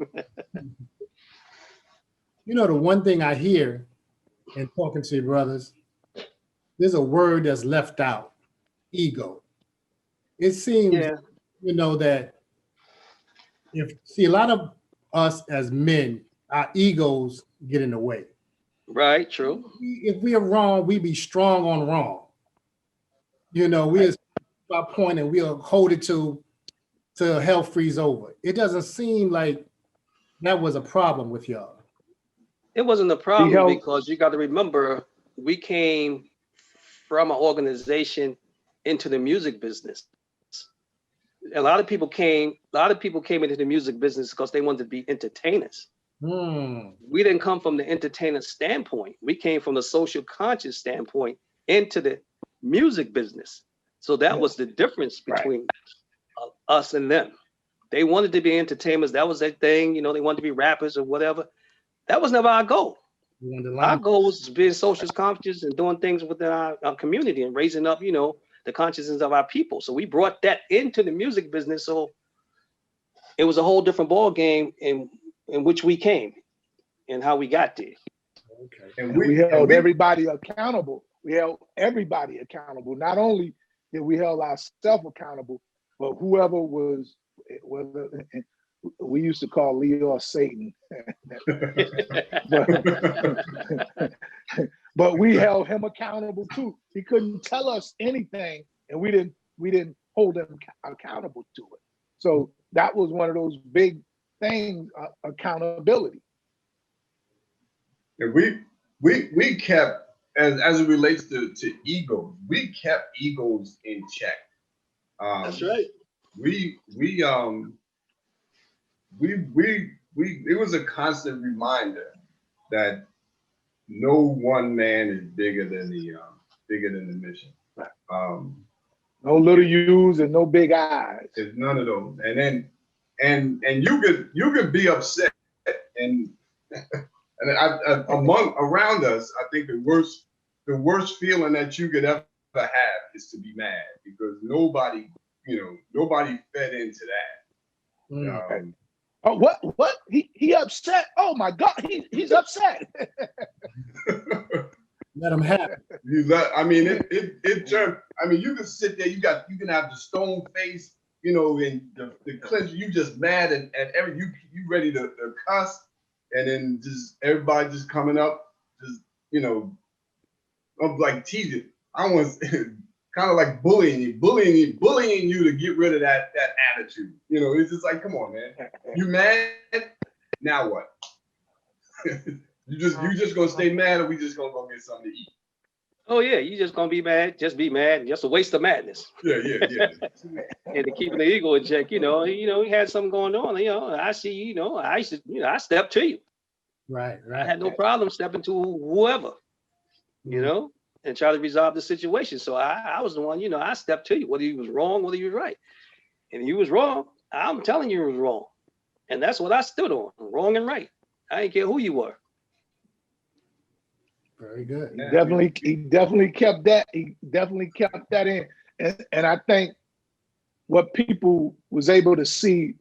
The one thing I hear in talking to your brothers, there's a word that's left out, ego. It seems, that a lot of us as men, our egos get in the way. Right, true. If we are wrong, we be strong on wrong. We'll start pointing, we'll hold it till hell freeze over. It doesn't seem like that was a problem with y'all. It wasn't a problem because you got to remember, we came from an organization into the music business. A lot of people came into the music business because they wanted to be entertainers. We didn't come from the entertainer standpoint. We came from the social conscious standpoint into the music business. So that was the difference between us and them. They wanted to be entertainers. That was their thing. They wanted to be rappers or whatever. That was never our goal. Our goal was being social conscious and doing things within our community and raising up, the consciousness of our people. So we brought that into the music business. So it was a whole different ball game in which we came and how we got there. Okay. And We held everybody accountable. We held everybody accountable. Not only did we held ourselves accountable, but whoever was, whether we used to call Leo Satan, but we held him accountable too. He couldn't tell us anything, and we didn't hold him accountable to it. So that was one of those big things, accountability. And we kept, as it relates to egos, we kept egos in check. That's right. It was a constant reminder that no one man is bigger than the mission. No little U's and no big I's. There's none of those. And you could be upset and around us, I think the worst feeling that you could ever have is to be mad, because nobody fed into that. Oh, what? He upset? Oh my God, he's upset. Let him have it. It turned. You can sit there. You can have the stone face you know, in the clinch, you just mad at every you ready to cuss, and then just everybody just coming up, just you know, I'm like teasing. I was kind of like bullying you to get rid of that attitude. You know, it's just like, come on, man, you mad? Now what? you just gonna stay mad, or we just gonna go get something to eat? Oh yeah, you just gonna be mad, just be mad, just a waste of madness. Yeah. And to keeping the ego in check, you know, we had something going on, I see, I should, I stepped to you. Right. I had no problem stepping to whoever, you know, and try to resolve the situation. So I was the one, I stepped to you, whether you was wrong, whether you was right. And you was wrong, I'm telling you it was wrong. And that's what I stood on, wrong and right. I didn't care who you were. Very good. He definitely kept that. He definitely kept that in. And I think what people was able to see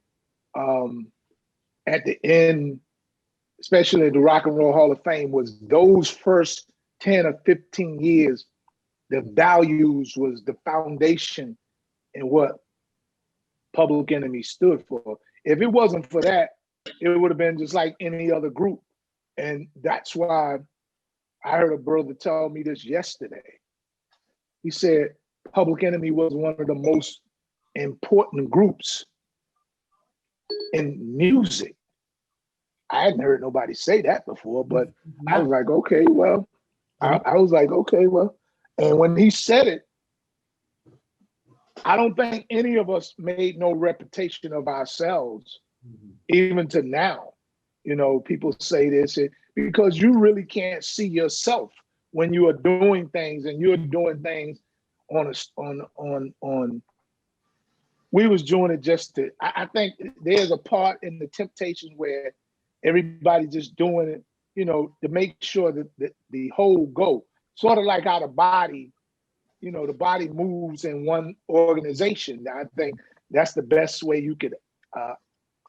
at the end, especially at the Rock and Roll Hall of Fame, was those first 10 or 15 years, the values was the foundation in what Public Enemy stood for. If it wasn't for that, it would have been just like any other group. And that's why I heard a brother tell me this yesterday. He said Public Enemy was one of the most important groups in music. I hadn't heard nobody say that before, but I was like, okay, well, I was like, okay, well. And when he said it, I don't think any of us made no reputation of ourselves, even to now. You know, people say this because you really can't see yourself when you are doing things, and you're doing things on. We was doing it just to. I think there's a part in the Temptations where everybody just doing it, to make sure that the whole go. Sort of like how the body, the body moves in one organization. I think that's the best way you could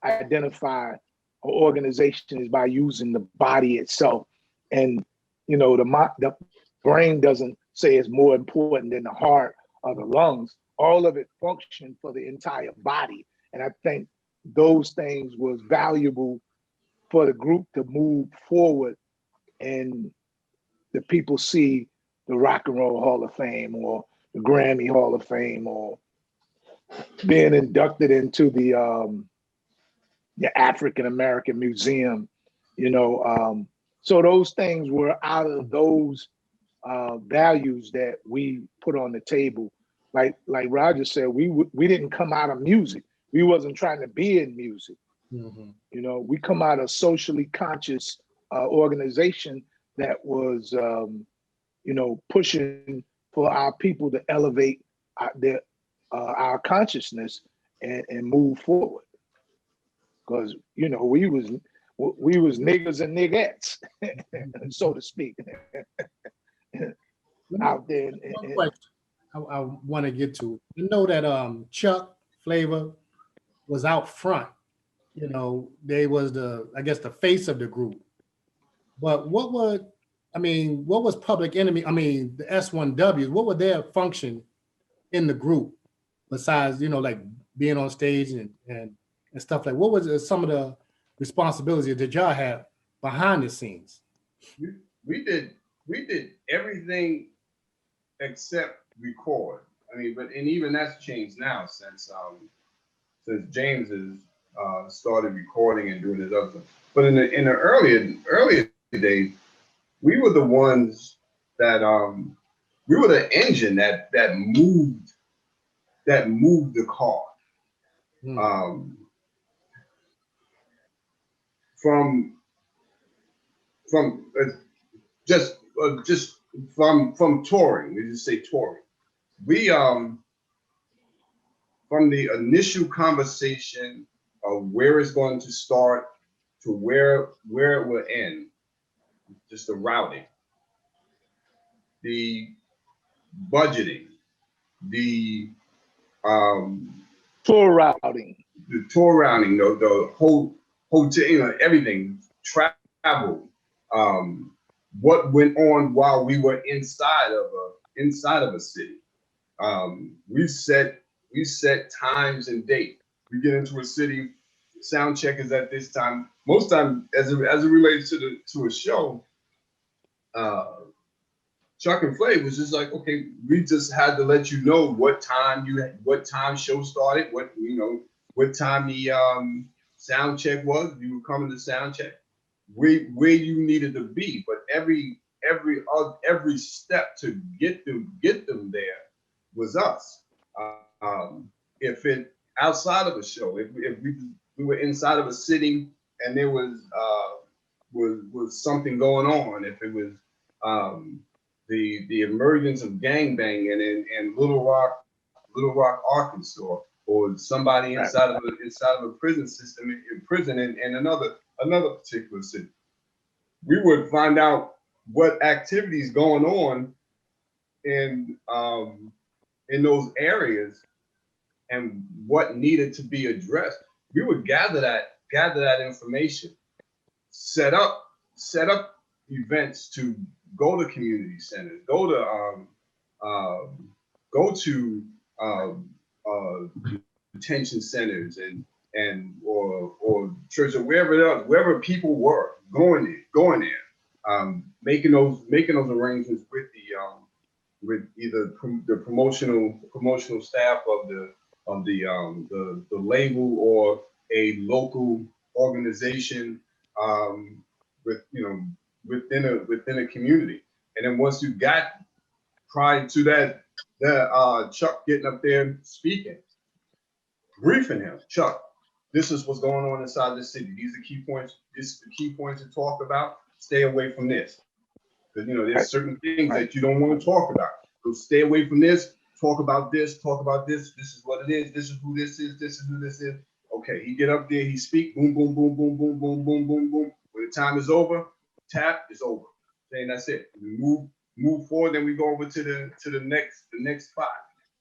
identify an organization, is by using the body itself. And, the brain doesn't say it's more important than the heart or the lungs. All of it function for the entire body. And I think those things was valuable for the group to move forward, and the people see the Rock and Roll Hall of Fame or the Grammy Hall of Fame or being inducted into the African American Museum, so those things were out of those values that we put on the table. Like Roger said, we didn't come out of music. We wasn't trying to be in music. Mm-hmm. We come out of socially conscious organization that was, pushing for our people to elevate our consciousness and move forward. Because we was niggas and niggettes, so to speak, out there. One question I want to get to. You know that Chuck Flavor was out front. They was the face of the group. But what was Public Enemy? The S1W. What would their function in the group besides, like being on stage and stuff like? What was some of the responsibilities that y'all have behind the scenes? We did everything except record. And even that's changed now since James has started recording and doing his other stuff. But in the earlier days, we were the ones that we were the engine that moved the car. From touring, we just say touring. We from the initial conversation of where it's going to start to where it will end, just the routing, the budgeting, the tour routing, the whole hotel, everything, travel, what went on while we were inside of a city. We set we set times and date. We get into a city, sound check is at this time. Most time, as it relates to a show, Chuck and Flav was just like, okay, we just had to let you know what time show started, what time the sound check was. You were coming to sound check, where you needed to be. But every step to get them there was us. If it outside of a show, if we were inside of a city and there was something going on, if it was the emergence of gangbanging in Little Rock, Arkansas, or somebody inside of a prison system in prison in another particular city, we would find out what activities going on in those areas and what needed to be addressed. We would gather that information, set up events to go to community centers, go to detention centers or church or wherever people were going there, making those arrangements with either the promotional staff of the label or a local organization within a community. And then once you got prior to that, Chuck getting up there speaking, briefing him, Chuck, this is what's going on inside the city. These are key points. This is the key points to talk about. Stay away from this. Because there's certain things that you don't want to talk about. So stay away from this. Talk about this. Talk about this. This is what it is. This is who this is. This is who this is. Okay, he get up there. He speak. Boom, boom, boom, boom, boom, boom, boom, boom, boom. When the time is over, tap is over. And that's it. We move forward. Then we go over to the next spot.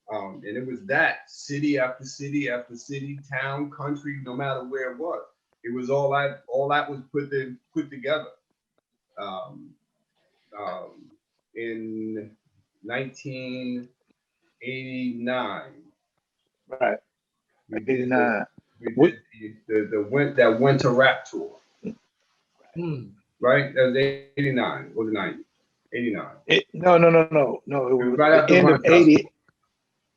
And it was that city after city after city, town, country, no matter where it was. It was all that was put together. In 1989. Right. 89. We did that winter rap tour. Right? That was 89 or the 90. 89. No. It was right after the end of 80.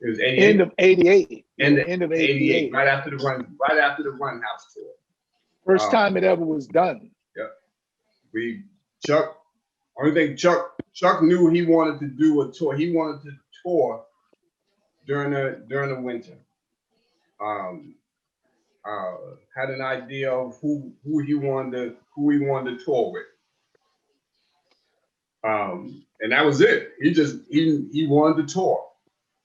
It was 88. End of 88. End of 88. Right after the Run House tour. First time it ever was done. Yeah. Only thing Chuck knew he wanted to do a tour. He wanted to tour during the winter. Had an idea of who he wanted to tour with. And that was it. He wanted to tour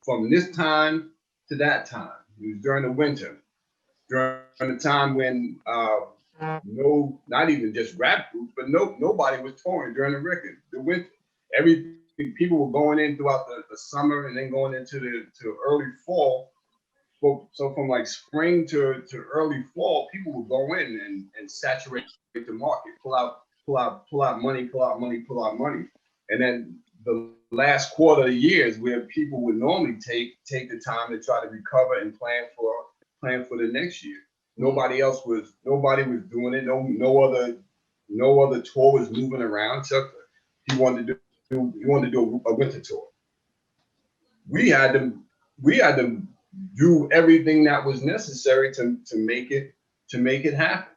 from this time to that time. It was during the winter, during the time when not even just rap groups, but nobody was touring during the winter. People were going in throughout the summer and then going into the early fall. So from like spring to early fall, people would go in and saturate the market, pull out money. And then the last quarter of the years where people would normally take the time to try to recover and plan for the next year. Nobody was doing it. No other tour was moving around. Chuck, he wanted to do a winter tour. We had to do everything that was necessary to make it happen.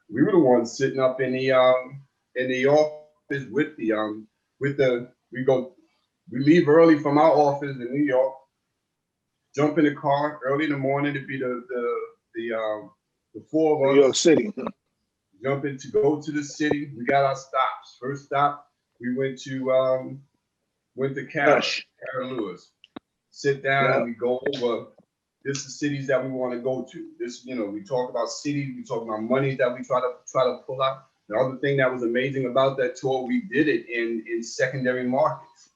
We were the ones sitting up in the office we leave early from our office in New York, jump in the car early in the morning to be the four of us. New York City. Jump in to go to the city. We got our stops. First stop, we went to Cara Lewis. Sit down and we go over. This is cities that we want to go to. We talk about cities. We talk about money that we try to pull out. The other thing that was amazing about that tour, we did it in secondary markets.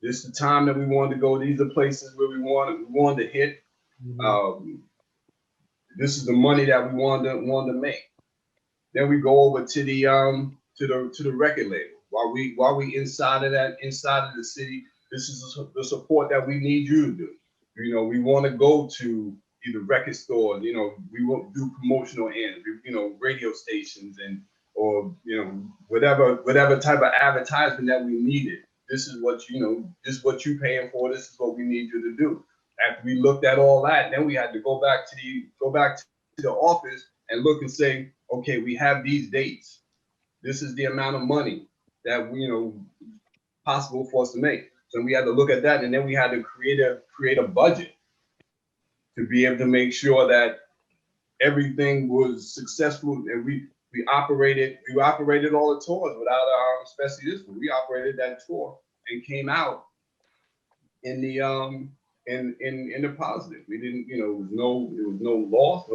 This is the time that we wanted to go. These are places where we wanted to hit. This is the money that we wanted to make. Then we go over to the record label. While we inside of the city, this is the support that we need you to do. You know, we want to go to either record stores, you know, we won't do promotional ends, you know, radio stations and, or, you know, whatever type of advertisement that we needed. This is what, you know, this is what you paying for. This is what we need you to do. After we looked at all that, then we had to go back to the office and look and say, okay, we have these dates. This is the amount of money that, you know, possible for us to make. So we had to look at that, and then we had to create a budget to be able to make sure that everything was successful, and we operated all the tours without especially this one. We operated that tour and came out in the in the positive. We didn't, you know, it was no loss,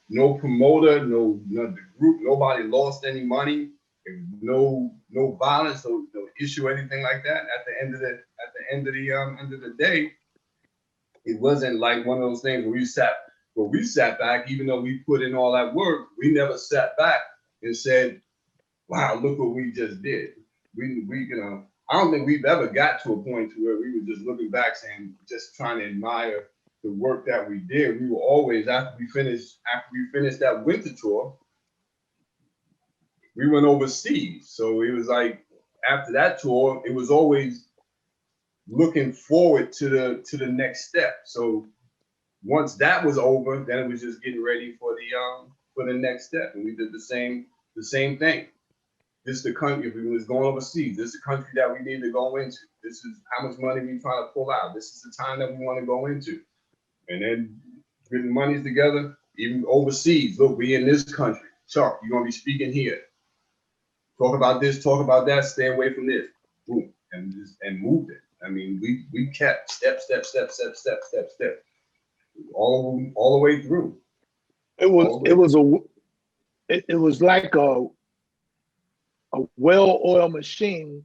no promoter, no the group, nobody lost any money, no violence, no issue, anything like that. At the end of the day, it wasn't like one of those things where we sat back, even though we put in all that work, we never sat back and said, wow, look what we just did. We you know, I don't think we've ever got to a point to where we were just looking back saying, just trying to admire the work that we did. We were always, after we finished that winter tour, we went overseas. So it was like, after that tour, it was always looking forward to the next step. So once that was over, then it was just getting ready for the next step. And we did the same thing. This is the country, if we was going overseas, this is the country that we need to go into. This is how much money we trying to pull out. This is the time that we want to go into. And then getting monies together, even overseas. Look, we in this country. Chuck, you're gonna be speaking here. Talk about this, talk about that, stay away from this. Boom. And moved it. I mean, we kept step, all the way through. It was like a well-oiled machine.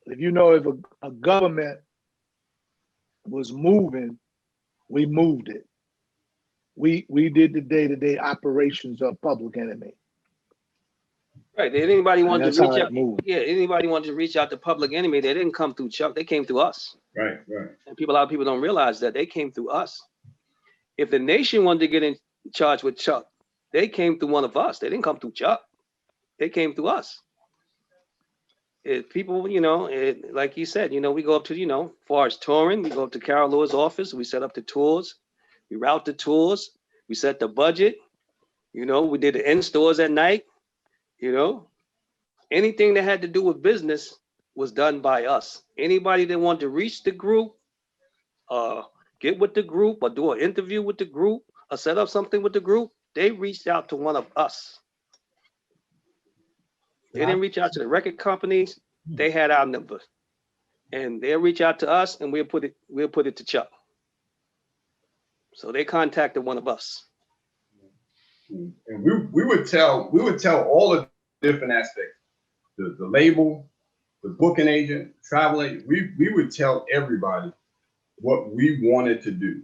If you know, if a government was moving, we moved it. We did the day-to-day operations of Public Enemy. Right. Did anybody want to that's how reach it out? moved. Yeah, anybody wanted to reach out to Public Enemy, they didn't come through Chuck, they came through us. Right. And a lot of people don't realize that they came through us. If the nation wanted to get in charge with Chuck, they came through one of us. They didn't come through Chuck. They came through us. If people, you know, like you said, you know, we go up to, you know, as far as touring, we go up to Carol Lewis' office, we set up the tours, we route the tours, we set the budget, you know, we did the in-stores at night, you know. Anything that had to do with business was done by us. Anybody that wanted to reach the group, get with the group or do an interview with the group or set up something with the group, they reached out to one of us. They didn't reach out to the record companies. They had our number, and they'll reach out to us, and we'll put it to Chuck. So they contacted one of us. And we would tell all the different aspects, the label, the booking agent, travel agent. We would tell everybody what we wanted to do.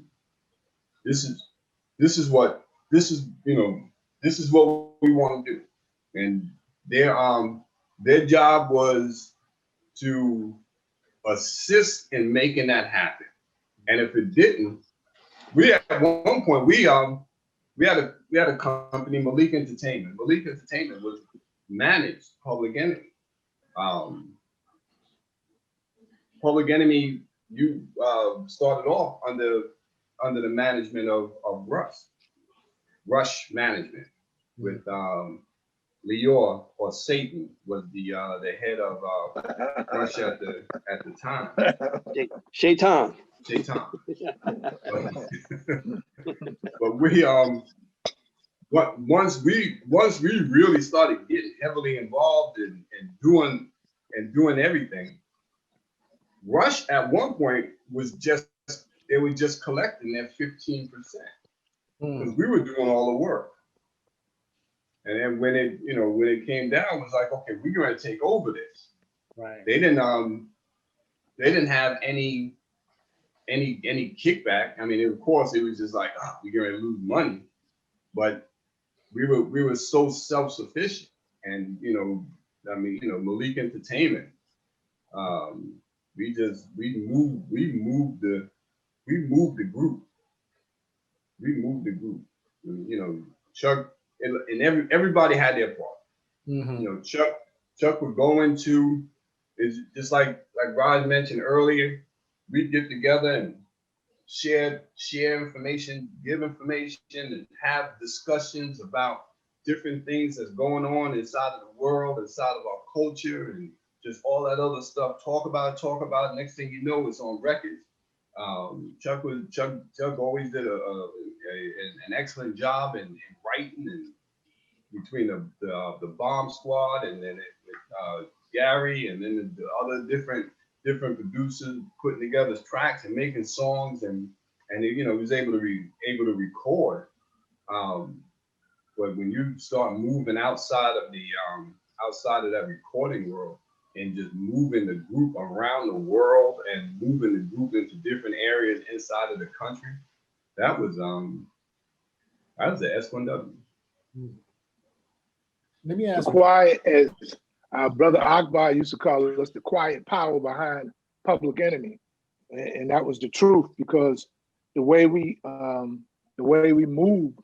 This is what we want to do, and their job was to assist in making that happen. And if it didn't, at one point we had a company, Malik Entertainment. Malik Entertainment was managed Public Enemy. Public Enemy, you started off under the management of Rush Management, with Lior, or Satan, was the head of Rush at the time. Shaitan. But once we really started getting heavily involved in doing everything, Rush at one point they were just collecting their 15%, because we were doing all the work. And then when it came down, it was like, okay, we're going to take over this. Right. They didn't have any kickback. I mean, of course, it was just like, we're going to lose money, but we were so self-sufficient. And Malik Entertainment, We moved the group. We moved the group. You know, Chuck and everybody had their part. Mhm. You know, Chuck would go into, it's just like Raj mentioned earlier, we'd get together and share information, give information, and have discussions about different things that's going on inside of the world, inside of our culture, and just all that other stuff. Talk about it. Next thing you know, it's on records. Chuck always did an excellent job in writing, and between the Bomb Squad and then Gary and then the other different producers putting together tracks and making songs, and you know, he was able to record. But when you start moving outside of that recording world and just moving the group around the world and moving the group into different areas inside of the country, that was the S1W. Let me The ask. quiet, as our brother Akbar used to call us, the quiet power behind Public Enemy, and that was the truth, because the way we moved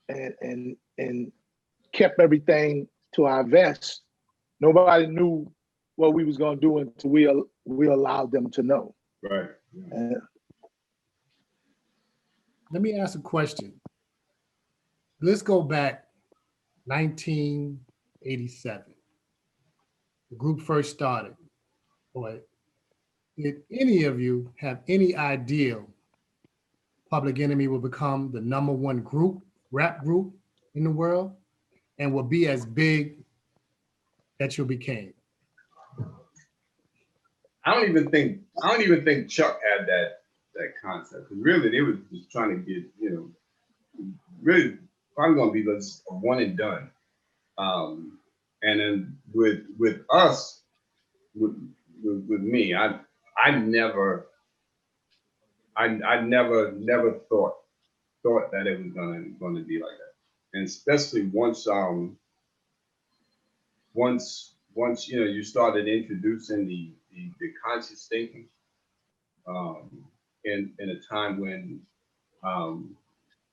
and kept everything to our vest, nobody knew what we was gonna do until we allowed them to know. Right. Let me ask a question. Let's go back 1987. The group first started. Boy, did any of you have any idea Public Enemy will become the #1 rap group in the world, and will be as big that you became? I don't even think Chuck had that concept. Because really, they were just trying to get, you know, really probably gonna be just a one and done. And then with us, with me, I never thought that it was gonna be like that. And especially once you know, you started introducing the conscious thinking, in a time when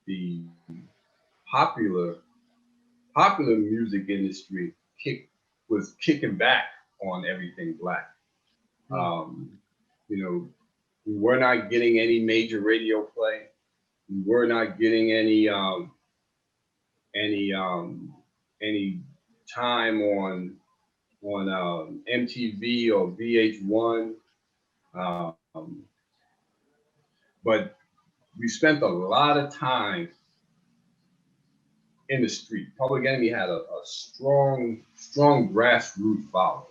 the popular music industry was kicking back on everything Black. You know, we were not getting any major radio play. We were not getting any time on MTV or VH1. But we spent a lot of time in the street. Public Enemy had a strong grassroots following.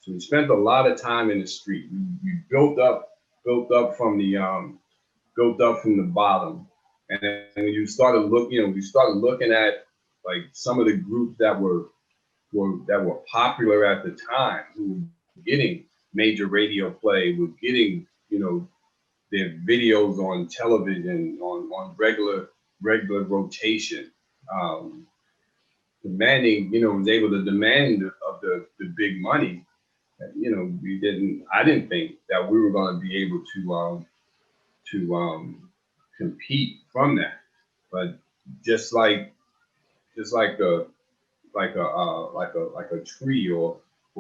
So we spent a lot of time in the street. We built up from the bottom. And then when you started we started looking at like some of the groups that were popular at the time, who were getting major radio play, were getting, you know, their videos on television, on regular rotation, demanding, you know, was able to demand of the big money. You know, I didn't think that we were going to be able to compete from that. But just like a tree or a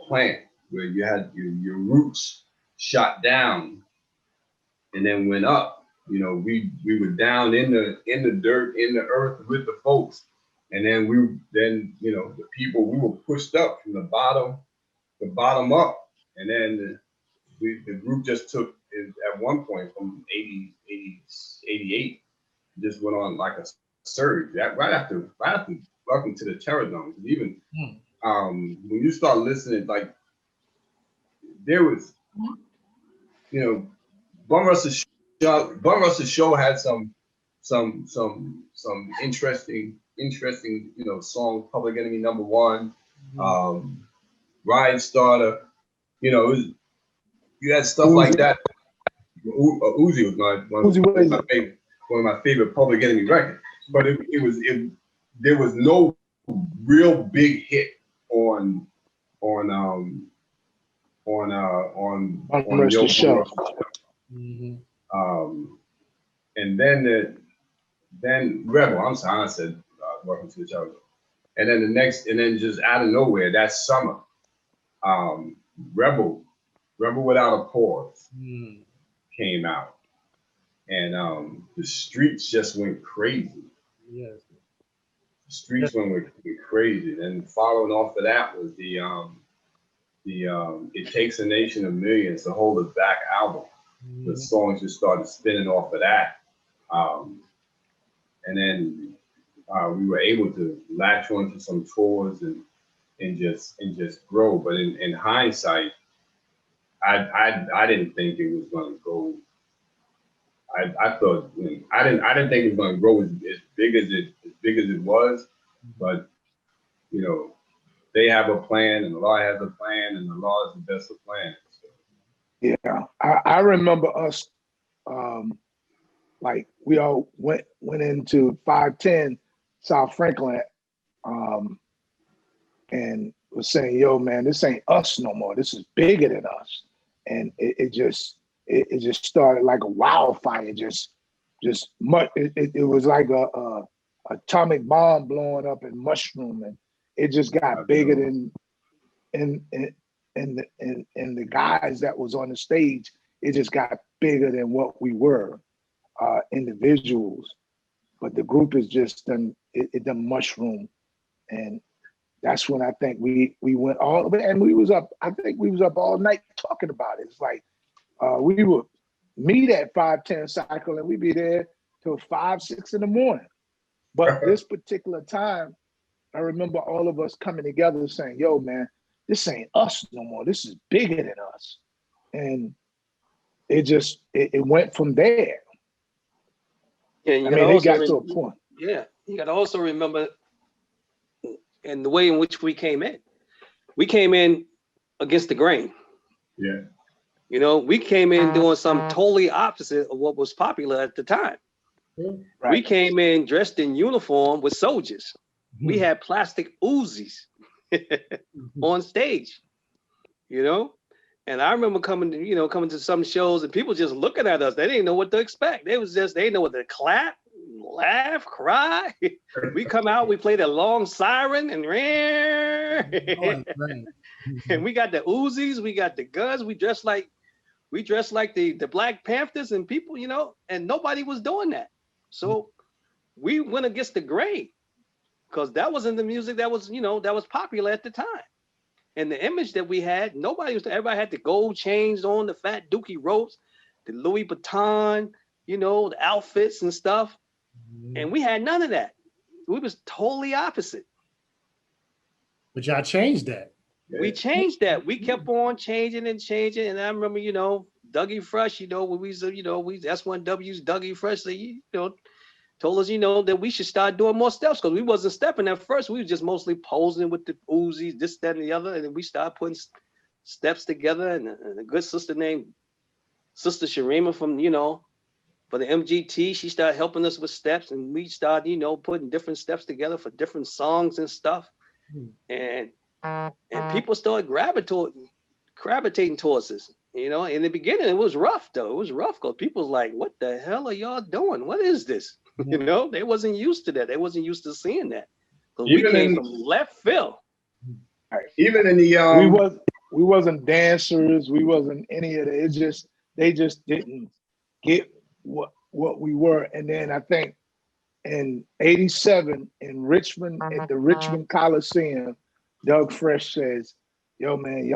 plant, where you had your roots shot down and then went up. You know, we were down in the dirt, in the earth with the folks, and then you know, the people, we were pushed up from the bottom up, and then the group just took it at one point from 88, just went on like a surge. That right after Welcome to the Terror Dome. Even when you start listening, like there was, you know, Bum Rush's show had some interesting, you know, songs. Public Enemy #1, Ride Starter, you know, you had stuff Uzi. like that. Uzi was one of my favorite Public Enemy records, but there was no real big hit on Rest Yo the show. Mhm. And then Rebel. I'm sorry, I said Welcome to the Jungle. And then just out of nowhere that summer, Rebel Without a Pause Mm. came out, and the streets just went crazy. Yes. The streets went crazy. And following off of that was the It Takes a Nation of Millions to Hold Us Back album. The Mhm. songs just started spinning off of that. And then we were able to latch onto some tours and just grow. But in hindsight, I didn't think it was going to go. I thought I didn't think it was going to grow as big as it was. But you know, they have a plan, and the law has a plan, and the law is the best of plans. So. Yeah, I remember us, like we all went into 510 South Franklin, and was saying, "Yo, man, this ain't us no more. This is bigger than us." And it just started like a wildfire. It was like a atomic bomb blowing up in Mushroom, and it just got bigger than and the guys that was on the stage. It just got bigger than what we were, individuals. But the group is just done mushroom, and that's when I think we went all, and we was up. I think we was up all night talking about it. It's like we would meet at 510 Cycle, and we'd be there till 5, 6 in the morning. But this particular time, I remember all of us coming together saying, "Yo, man, this ain't us no more. This is bigger than us," and it went from there. Yeah, It got to a point. Yeah, you got to also remember, and the way in which we came in against the grain. Yeah. You know, we came in doing something totally opposite of what was popular at the time. Right. We came in dressed in uniform with soldiers. We had plastic Uzis on stage, you know? And I remember coming to some shows and people just looking at us. They didn't know what to expect. They didn't know what to clap, laugh, cry. We come out, we played a long siren and and we got the Uzis, we got the guns, we dressed like the Black Panthers and people, you know, and nobody was doing that. So we went against the grain because that wasn't the music that was popular at the time. And the image that we had, everybody had the gold chains on, the fat dookie ropes, the Louis Vuitton, you know, the outfits and stuff. And we had none of that. We was totally opposite. But y'all changed that. We changed that. We kept on changing. And I remember, you know, Dougie Fresh, you know, when we S1W's Dougie Fresh, told us, you know, that we should start doing more steps because we wasn't stepping at first. We were just mostly posing with the Uzis, this, that, and the other. And then we started putting steps together. And a good sister named Sister Sharima from, you know, for the MGT, she started helping us with steps. And we started, you know, putting different steps together for different songs and stuff. And people started gravitating towards us. You know, in the beginning, it was rough, though. It was rough because people was like, what the hell are y'all doing? What is this? You know, they wasn't used to that. They wasn't used to seeing that. Because we came from left field. Even in the we wasn't dancers. We wasn't any of that. They just didn't get what we were. And then I think in '87 in Richmond at the Richmond Coliseum, Doug Fresh says, "Yo, man,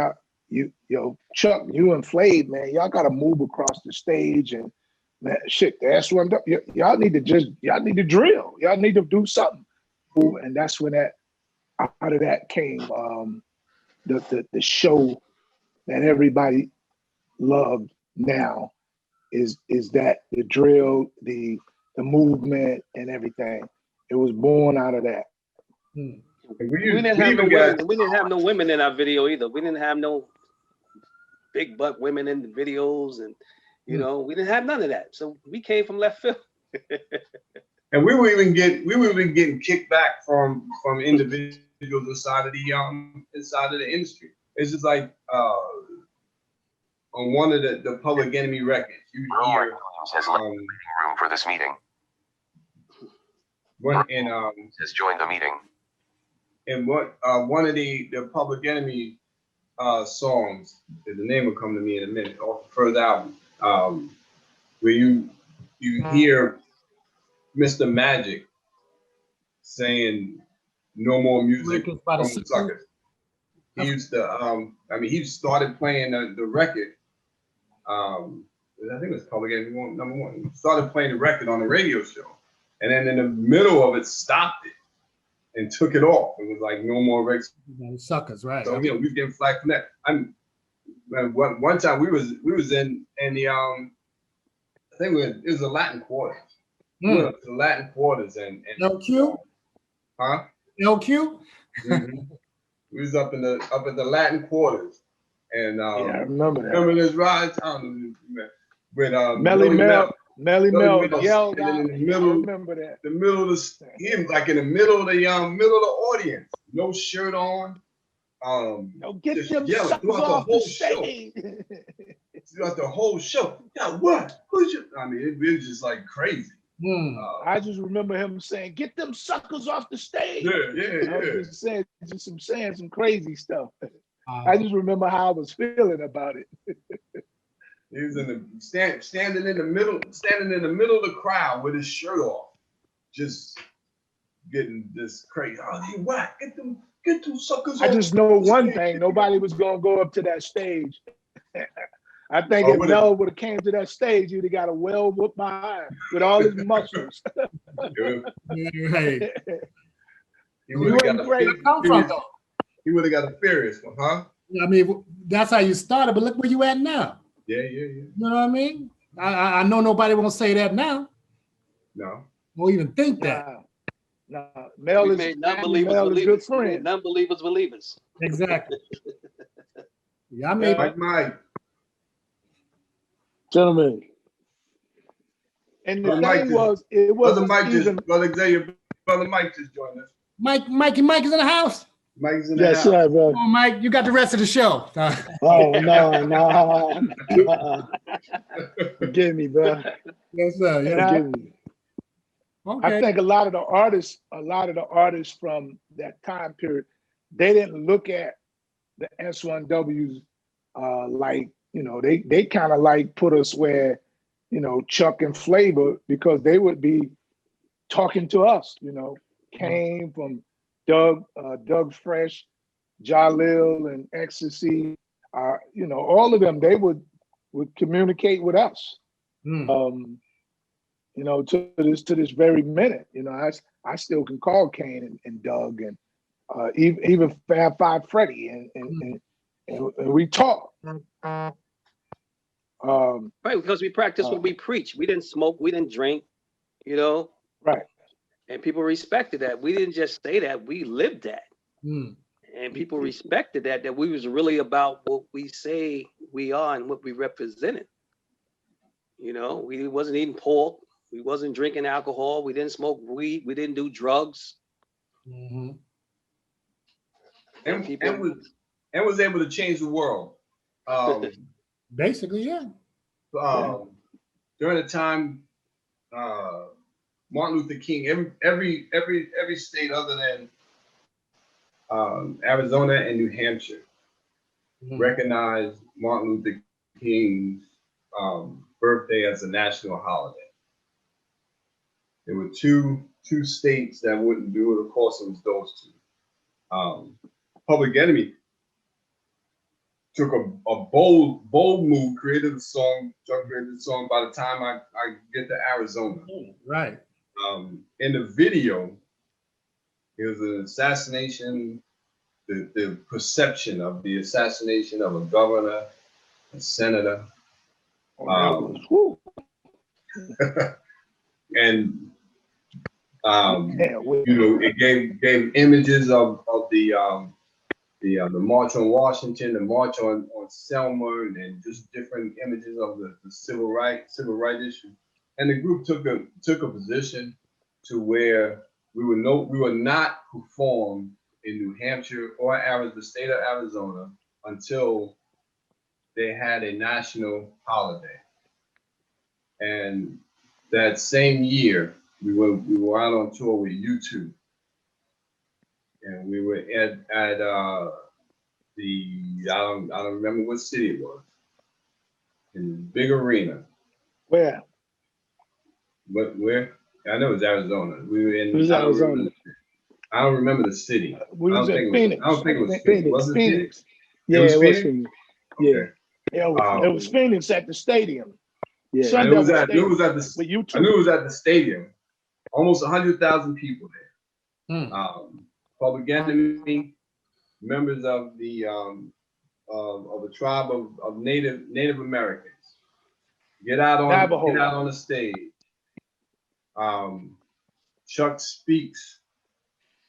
Chuck, you and Flav, man, y'all got to move across the stage and." Man, shit, that's what y'all need to drill. Y'all need to do something. And that's when out of that came the show that everybody loved now is that the drill, the movement and everything. It was born out of that. We didn't have no women in our video either. We didn't have no big butt women in the videos and you know, we didn't have none of that. So we came from left field. And we were even getting kicked back from individuals inside of the industry. it's just like on one of the Public Enemy records, you Roman hear Williams has left the room for this meeting. one Has joined the meeting. one of the Public Enemy songs, the name will come to me in a minute, off the first album, where you hear Mr. Magic saying no more music Records by the from the Suckers. Suckers. He used to, he started playing the record. I think it was Public Enemy #1. He started playing the record on the radio show, and then in the middle of it, stopped it and took it off. It was like no more records. The Suckers, right? So we was getting flack from that. One time we was in the I think it was the Latin Quarter. We went up to the Latin Quarters and LQ? huh? LQ? Mhm. We was up at the Latin Quarters, and Yeah, I remember that. remember this ride town with Melly Mel Mel yelled standing out. in the middle. I remember that. The middle of he was like in the middle of the audience, no shirt on. No, get just them yelling suckers throughout the off the whole show. stage. Throughout the whole show. Yeah, what? Who's you? I mean, it was just like crazy. I just remember him saying, "Get them suckers off the stage." Yeah. I was just saying some crazy stuff. I just remember how I was feeling about it. He was in the standing in the middle of the crowd with his shirt off, just getting this crazy. Oh, you whack! Get them suckers. I off just know the one stage." thing: nobody was gonna go up to that stage. I think Oh, if would it- Mel would have came to that stage, he'd have got a well whooped behind with all his muscles. Hey, He would have got went crazy. come from though. He would have got a furious one, huh? I mean, that's how you started, but look where you at now. Yeah. You know what I mean? I know nobody won't say that now. No. Won't even think that. Nah, Mel We is made non-believers Mel is good believers. We made friend. non-believers believers. Exactly. Yeah, I mean, Mike. Gentlemen. And the Brother thing Mike was, it Brother wasn't Mike even. Brother Xavier, Brother Mike just joined us. Mike is in the house. Mike's in the Yes, house. sir, bro. Come on, Mike, you got the rest of the show. Oh, no. Forgive me, bro. Yes, sir. Yeah. Forgive me. Okay. I think a lot of the artists from that time period, they didn't look at the S1Ws like, you know, they kind of like put us where, you know, Chuck and Flavor, because they would be talking to us, you know, came from Doug Fresh, Jalil and Ecstasy, you know, all of them, they would communicate with us. You know, to this very minute, you know, I still can call Kane and Doug and even Fab Five Freddy and we talk. Right, because we practice what we preach. We didn't smoke, we didn't drink, you know. Right. And people respected that. We didn't just say that, we lived that. And people respected that we was really about what we say we are and what we represented. You know, we wasn't eating pork, we wasn't drinking alcohol, we didn't smoke weed, we didn't do drugs. And was able to change the world. Basically, yeah. During the time, Martin Luther King, every state other than Arizona and New Hampshire recognized Martin Luther King's birthday as a national holiday. There were two states that wouldn't do it. Of course, it was those two. Public Enemy took a bold move, created a song. Chuck created a song. By the time I get to Arizona, Right. In the video, it was an assassination. The perception of the assassination of a governor, a senator, and you know, it gave images of the March on Washington, the March on Selma, and just different images of the civil rights issue. And the group took a position to where we would not perform in New Hampshire or the state of Arizona until they had a national holiday. And that same year, we were out on tour with U2, and we were at the I don't remember what city it was, in the big arena. Where? But where? I know it was Arizona. We were in. It was Arizona. I don't remember the city. We was I don't in think it was- Phoenix. I don't think it was Phoenix. Was it Phoenix. Yeah, was it was Phoenix? Phoenix. Yeah, Okay. Yeah, it was Phoenix at the stadium. yeah. Sun I knew it was Devil at. I knew it was at the. With you I knew it two. was at the stadium. Almost 100,000 people there. Hmm. Public Enemy, members of the tribe of Native Americans. Get out Navajo. on the stage. Chuck speaks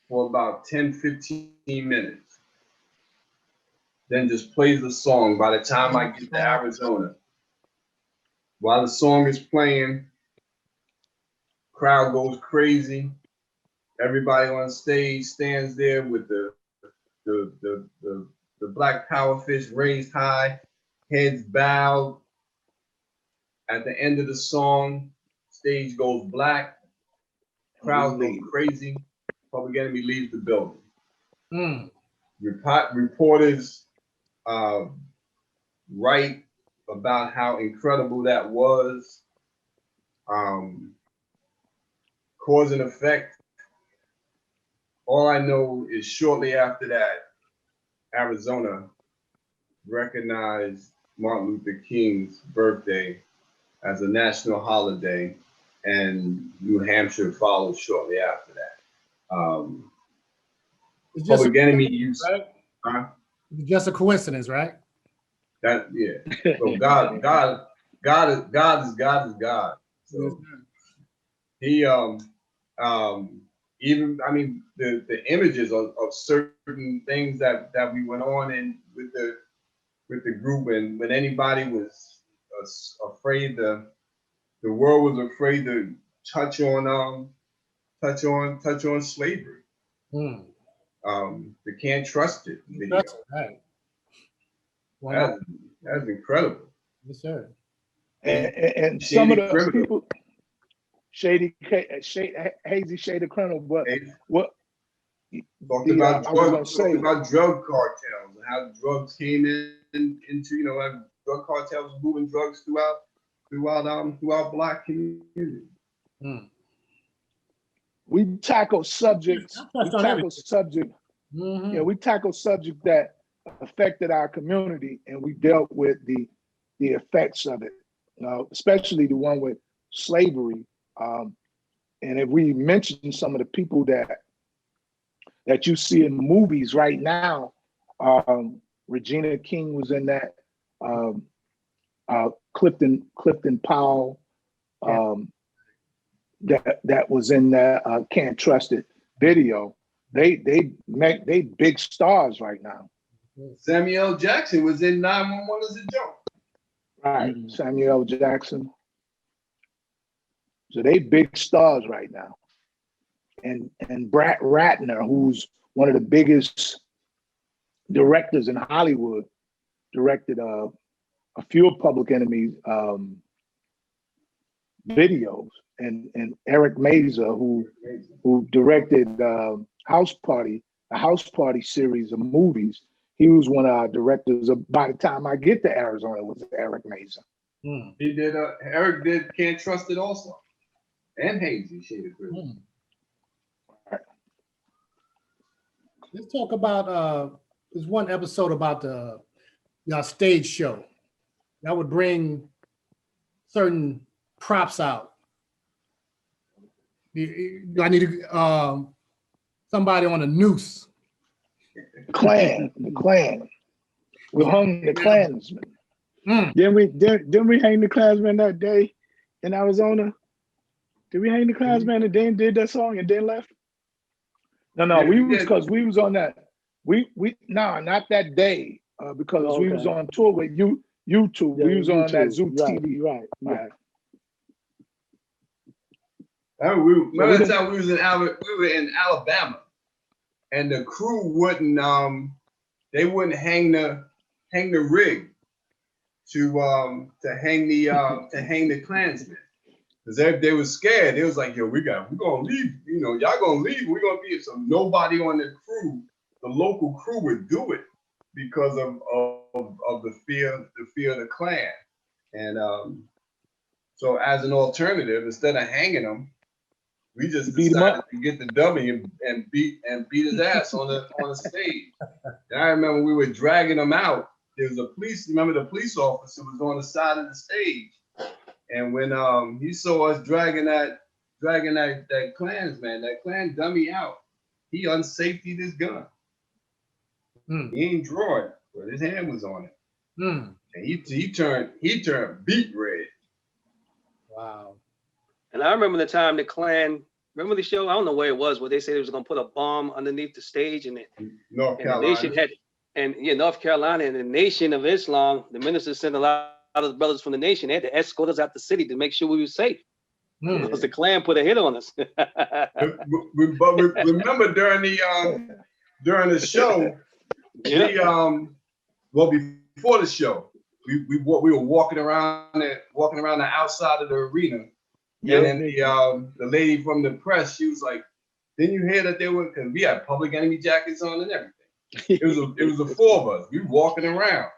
for about 10, 15 minutes. Then just plays the song. By the time I get to Arizona, while the song is playing, crowd goes crazy. Everybody on stage stands there with the black power fist raised high, heads bowed. At the end of the song, stage goes black, crowd goes crazy. Public Enemy leaves the building. Hmm. Reporters write about how incredible that was. Cause and effect. All I know is shortly after that, Arizona recognized Martin Luther King's birthday as a national holiday, and New Hampshire followed shortly after that. It's just Public Enemy used right? It's just a coincidence, right? that, yeah. So God is God. So he even, I mean, the images of certain things that we went on in with the group, and when anybody was afraid, the world was afraid to touch on slavery. Hmm. The Can't Trust It video. That's right. Wow. That's incredible. Yes, sir. And some of Shady the Criminal. people, Hazy Shade of Criminal, but Hey, what? Talked the, about I was gonna drugs, say, talked about drug cartels and how drugs came into how drug cartels moving drugs throughout Black communities. Hmm. we tackle subjects. I touched on everything. Mhm. Yeah, we tackle subjects that affected our community, and we dealt with the effects of it, especially the one with slavery. And if we mention some of the people that you see in movies right now, Regina King was in that. Clifton Powell, that was in that Can't Trust It video. They big stars right now. Samuel L. Jackson was in 911 as a joke. Right, Samuel L. Jackson. So they big stars right now. And Brett Ratner, who's one of the biggest directors in Hollywood, directed a few of Public Enemy's videos, and Eric Meza, who directed House Party, a House Party series of movies. He was one of our directors. By the time I get to Arizona, it was Eric Meza. Hmm. He did. Eric did Can't Trust It also, and Hazy Shade of Criminal. Hmm. Let's talk about there's one episode about your stage show that would bring certain props out. I need somebody on a noose. The Klan. We hung the Klansmen. Mm. Didn't we hang the Klansman that day in Arizona? Did we hang the Klansman and then did that song and then left? No, Yeah, we we was did. because we was on that. Not that day because we was Okay. on tour with YouTube. Yeah, we was on that YouTube. Zoo Right, TV. right. Remember that time we were in Alabama, and the crew wouldn't hang the hang the rig to hang the Klansmen. Because they was scared. They was like, yo, we're gonna leave, y'all gonna leave, we're gonna be. So nobody on the crew, the local crew, would do it because of the fear of the Klan. And so as an alternative, instead of hanging him, we just Beat him decided up. to get the dummy and beat his ass on the stage. And I remember we were dragging him out. There was the police officer was on the side of the stage. And when he saw us dragging that Klansman, that Klan dummy out, he unsafetied his gun. He ain't draw it, but his hand was on it. And he turned beet red. Wow. And I remember the time the Klan, remember the show? I don't know where it was, where they said they was gonna put a bomb underneath the stage, and North the Carolina. nation had, North Carolina, and the Nation of Islam, the minister sent a lot of the brothers from the nation. They had to escort us out the city to make sure we were safe. Because the Klan put a hit on us. But remember during the show, before the show, we were walking around the outside of the arena. And then the lady from the press, she was like, didn't you hear that because we had Public Enemy jackets on and everything. It was the four of us. We were walking around.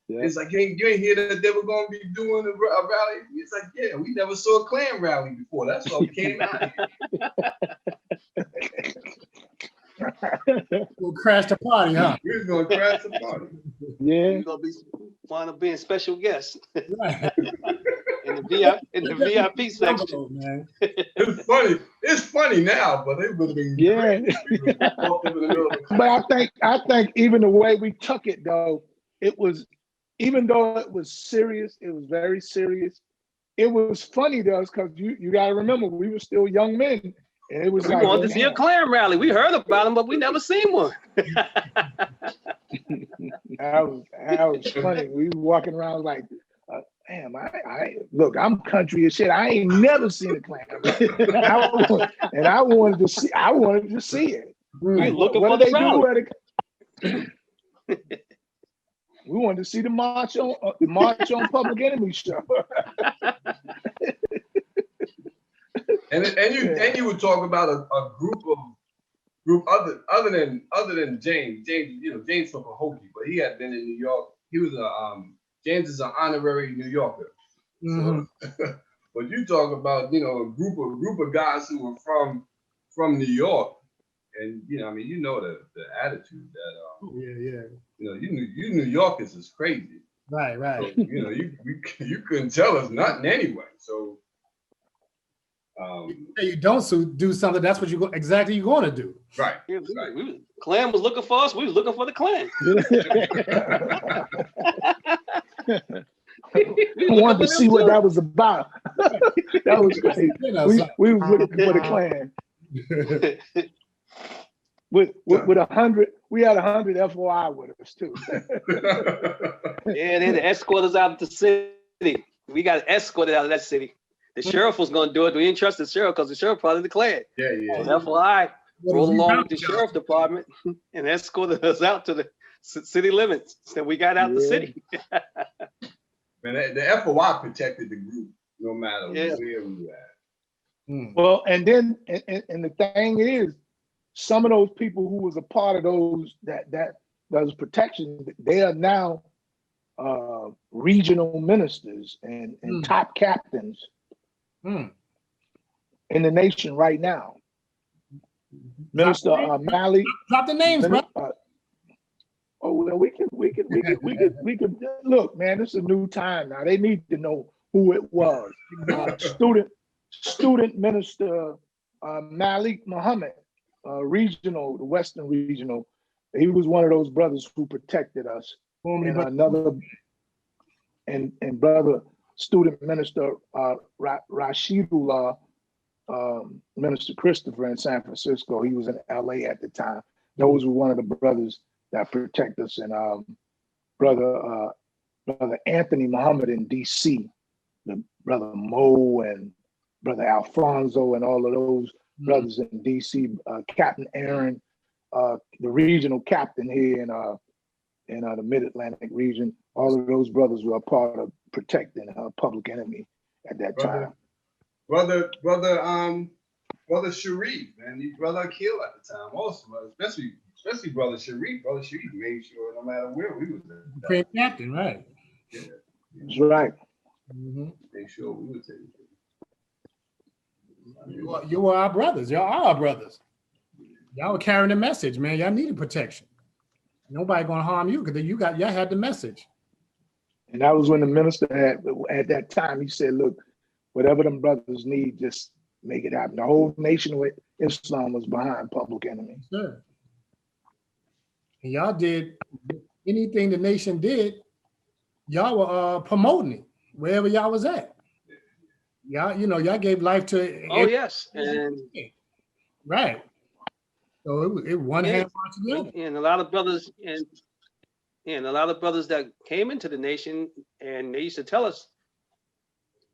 Yeah. It's like, you ain't hear that they were going to be doing a rally? It's like, yeah, we never saw a Klan rally before. That's why we came out here. We'll crash the party, huh? We was going to crash the party. Yeah. You're gonna wind up being special guests Right. in the VIP section. Man. It's funny now, but it would have been Yeah. great if we walked up in the middle of the But I think even the way we took it though, it was, even though it was serious, it was very serious. It was funny though, because you gotta remember we were still young men, and it was We like, wanted to see a Klan rally. We heard about them, but we never seen one. that was funny. We were walking around like, damn, I look, I'm country as shit. I ain't never seen a Klan rally. and I wanted to see it. We looking What for did the rally. We wanted to see the March on Public Enemy show. and you would talk about a group other than James. James from Pahokee, but he had been in New York. He was James is an honorary New Yorker. So, but you talk about a group of guys who were from New York, and the attitude that you New Yorkers is crazy. Right. So, you couldn't tell us nothing anyway. So you don't do something. That's what you're going to do. right. Yeah, Right. Klan was looking for us. We was looking for the Klan. We wanted to see what that was about. That was crazy. We was looking for the Klan. With 100, we had 100 FOI with us too. Yeah, they had to escort us out of the city. We got escorted out of that city. The sheriff was going to do it. We didn't trust the sheriff because the sheriff part of the Klan. Yeah. So FOI rolled along with the sheriff department and escorted us out to the city limits. So we got out the city. Man, the FOI protected the group no matter where we were at. Well, and then and the thing is, some of those people who was a part of those protections, they are now regional ministers and top captains in the nation right now. Minister Malley. Drop the names, bro. Well, we can look, man. This is a new time now. They need to know who it was. Student Minister Malik Muhammad, regional, the Western Regional. He was one of those brothers who protected us. And another, and brother Student Minister Rashidullah, Minister Christopher in San Francisco. He was in LA at the time. Those were one of the brothers that protect us, and brother Anthony Muhammad in DC, the brother Mo and brother Alfonso and all of those brothers in DC, Captain Aaron, the regional captain here in the Mid-Atlantic region. All of those brothers were a part of protecting Public Enemy at that time. Brother Sharif and brother Akil at the time also, especially brother Sharif. Brother Sharif made sure no matter where we was at, Supreme Captain, right? yeah, That's right. Mhm. make sure we were taken care of. You were our brothers. Y'all are our brothers. Y'all were carrying the message, man. Y'all needed protection. Nobody gonna harm you because y'all had the message. And that was when the minister at that time, he said, look, whatever them brothers need, just make it happen. The whole nation with Islam was behind Public Enemy. Sure. And y'all did anything the nation did, y'all were promoting it wherever y'all was at. Y'all gave life to Oh, yes. And right. So it one hand marched the other. and a lot of brothers and a lot of brothers that came into the nation, and they used to tell us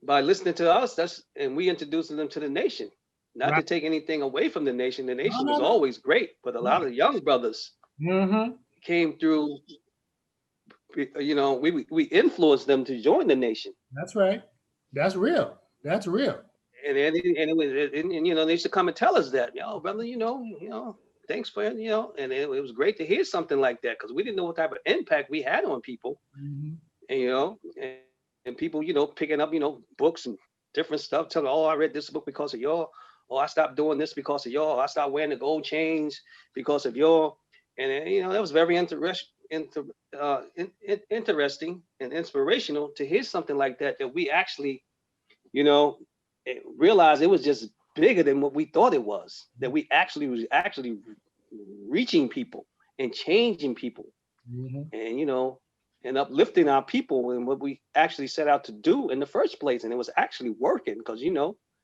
by listening to us, and we introduced them to the nation. Not to Right. take anything away from the nation. The nation No, was no. always great, but a lot of young brothers Mm-hmm. came through. We influenced them to join the nation. That's right. That's real. That's real. And they used to come and tell us that, brother, thanks for, and it was great to hear something like that, because we didn't know what type of impact we had on people, Mhm. and people, picking up, books and different stuff, telling, oh, I read this book because of y'all, or I stopped doing this because of y'all, I stopped wearing the gold chains because of y'all, and that was very interesting and inspirational to hear something like that we actually, realized it was just bigger than what we thought it was, that we was actually reaching people and changing people, Mhm. and uplifting our people and what we actually set out to do in the first place. And it was actually working, because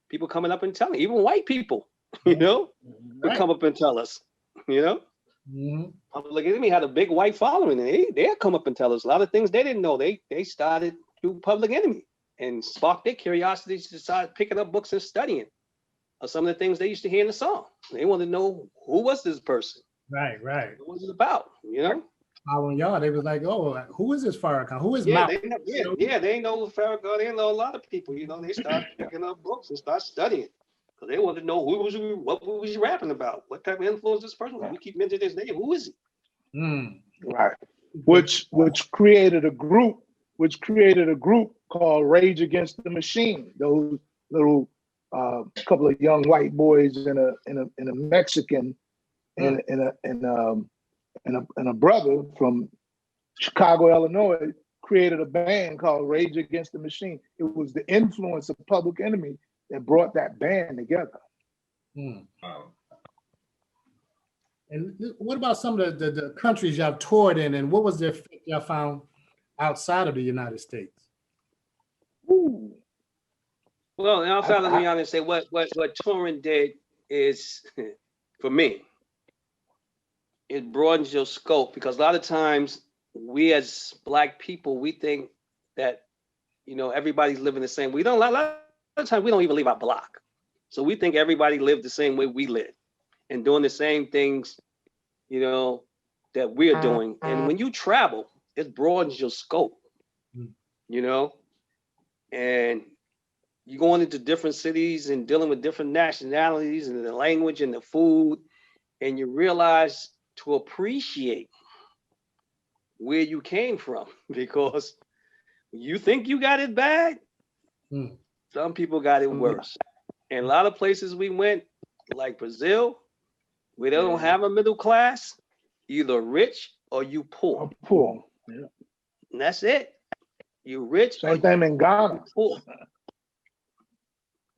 people coming up and telling, even white people, would Right. come up and tell us, Mhm. Public Enemy had a big white following, and they'd come up and tell us a lot of things they didn't know. They started through Public Enemy and sparked their curiosity to start picking up books and studying of some of the things they used to hear in the song. They wanted to know, who was this person? Right. What was it about? Following y'all, they was like, oh, who is this Farrakhan? Who is Yeah, Malcolm? they know Farrakhan. They know a lot of people. They start picking up books and start studying, because they wanted to know what was he rapping about, what type of influence this person was. We keep mentioning his name. Who is he? Mm. Right. Which created a group called Rage Against the Machine. Those little couple of young white boys and a Mexican and a brother from Chicago, Illinois, created a band called Rage Against the Machine. It was the influence of Public Enemy that brought that band together. Mm. And what about some of the countries y'all toured in, and what was the effect y'all found outside of the United States? Ooh. Well, outside of the United States, what touring did is, for me, it broadens your scope, because a lot of times we as Black people, we think that everybody's living the same. A lot of times we don't even leave our block, so we think everybody lived the same way we live and doing the same things, that we're doing. And when you travel, it broadens your scope, and you're going into different cities and dealing with different nationalities and the language and the food, and you realize to appreciate where you came from, because you think you got it bad, some people got it worse. And a lot of places we went, like Brazil, where they don't have a middle class, either rich or you poor. Poor. Yeah. And that's it. You rich or Same thing in Ghana. you poor.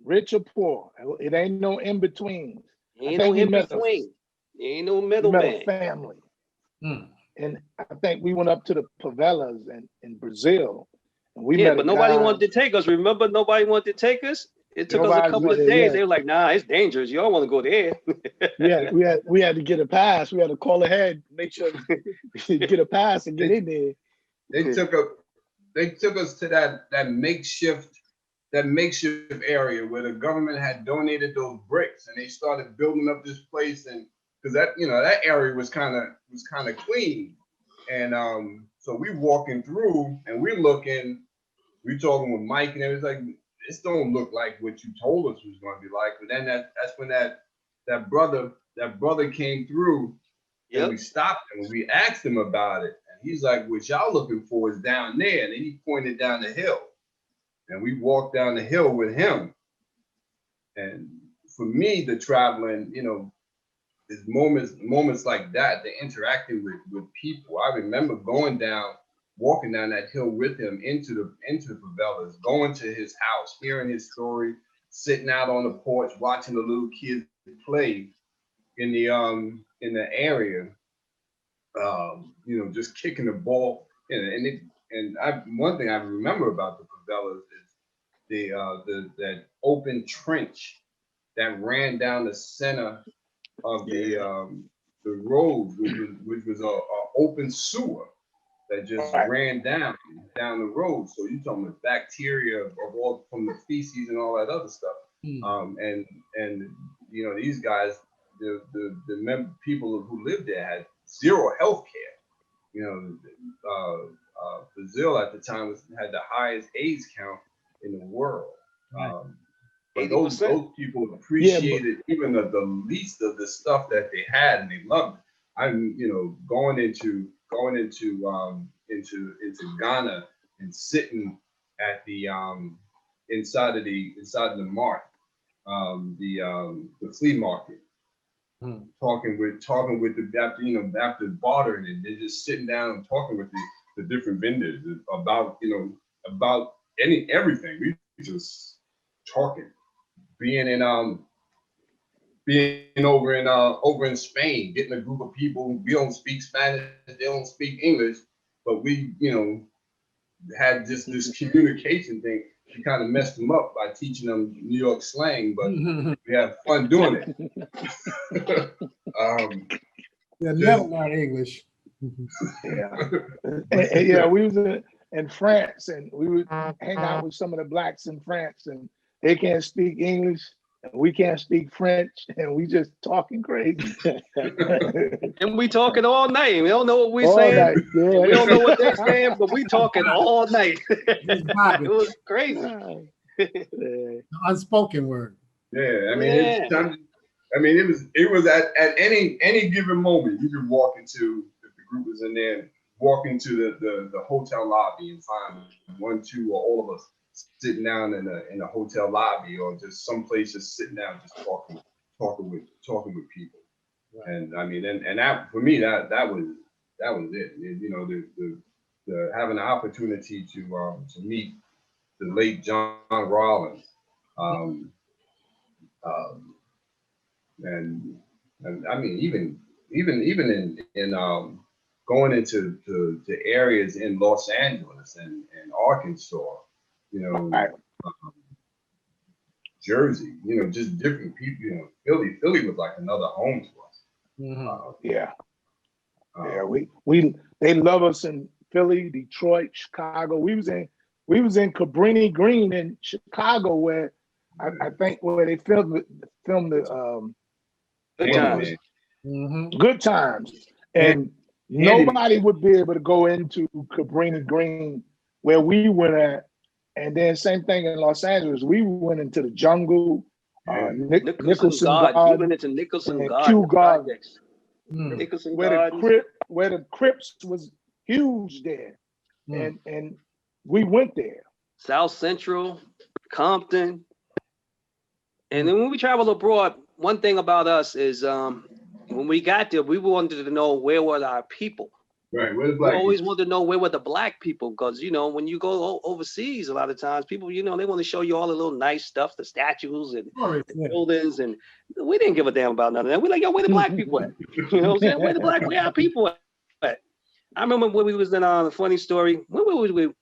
Rich or poor. It ain't no in between. Ain't no in between. Ain't no middleman. Family. Mm. And I think we went up to the favelas in Brazil. And we met But a nobody guy. wanted to take us. Remember, nobody wanted to take us. It took us a couple of days. They were like, "Nah, it's dangerous. You don't want to go there." we had to get a pass. We had to call ahead, make sure get a pass and get in there. They took us to that makeshift area where the government had donated those bricks, and they started building up this place. And because that area was kind of clean, so we walking through and we're looking, we talking with Mike and everything. Like, this don't look like what you told us was gonna be like. But then that's when that brother came through and Yep. we stopped him and we asked him about it. And he's like, what y'all looking for is down there. And then he pointed down the hill. And we walked down the hill with him. And for me, the traveling, you know, is moments like that, the interacting with people. I remember walking down that hill with him into the favelas, going to his house, hearing his story, sitting out on the porch, watching the little kids play in the area, you know, just kicking the ball. One thing I remember about the favelas is that open trench that ran down the center of the road, which was a open sewer that just ran down the road. So you're talking about bacteria of all from the feces and all that other stuff. And you know, these guys, the people who lived there had zero health care. You know, Brazil at the time had the highest AIDS count in the world. But those people appreciated even the least of the stuff that they had, and they loved it. I'm, you know, going into Ghana and sitting at the inside of the mart, the flea market, talking with the after bartering, and they're just sitting down and talking with the different vendors about everything. We just talking. Being over in Spain, getting a group of people. We don't speak Spanish, they don't speak English, but we, you know, had just this communication thing. We kind of messed them up by teaching them New York slang, but we had fun doing it. They'll never learn English. Yeah, we was in France, and we would hang out with some of the blacks in France, and they can't speak English, and we can't speak French, and we just talking crazy. And we talking all night. We don't know what we're All saying. night, yeah. We don't know what they're saying, but we talking all night. It was crazy. Unspoken word. Yeah, I mean, it was at any given moment you could walk into, if the group was in there, walk into the hotel lobby and find one, two, or all of us sitting down in a hotel lobby, or just someplace just sitting down, just talking with people. Right. And I mean, and that for me, that was it. You know, the having the opportunity to meet the late John Rollins, and I mean, even in going into the areas in Los Angeles and Arkansas, you know, Jersey, you know, just different people. You know, Philly was like another home to us. They love us in Philly, Detroit, Chicago. We was in Cabrini Green in Chicago, where I think where they filmed the Good times. Good Times, and nobody would be able to go into Cabrini Green where we went at. And then same thing in Los Angeles. We went into the jungle, Nicholson Garden. We went into Nicholson and Garden. Kew Garden. Nicholson where Garden. Where the Crips was huge there. And we went there. South Central, Compton. And then when we travel abroad, one thing about us is when we got there, we wanted to know where were our people. Right, where the We black always people? wanted to know where were the black people, because you know when you go overseas, a lot of times people, you know, they want to show you all the little nice stuff, the statues and buildings, and we didn't give a damn about none of that. We're like, yo, where the black people at? You know what I'm saying? Where our people at? I remember when we was in a funny story. When was we?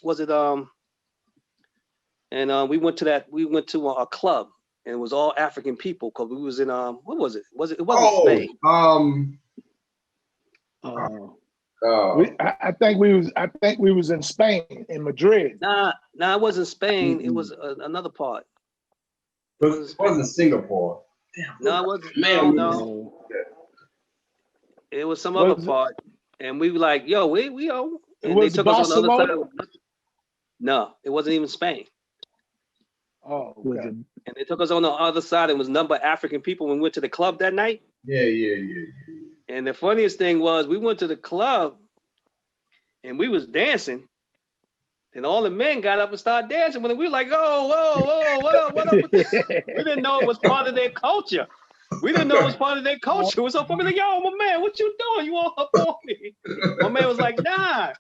Was it and we went to a club, and it was all African people, because we was in what was it? It wasn't Spain. I think we was in Spain, in Madrid. Nah, it wasn't Spain. It was another part. It wasn't Singapore. No, it wasn't. No. It was some other part. And we were like, yo, we own. It And they was took us on the other Barcelona? side. No, it wasn't even Spain. Oh, Was okay. it- And they took us on the other side and was number African people when we went to the club that night. Yeah. And the funniest thing was we went to the club and we was dancing. And all the men got up and started dancing. When we were like, oh, whoa, what up, what up with this? We didn't know it was part of their culture. We didn't know it was part of their culture. It was up for me like, yo, my man, what you doing? You all up on me. My man was like, nah,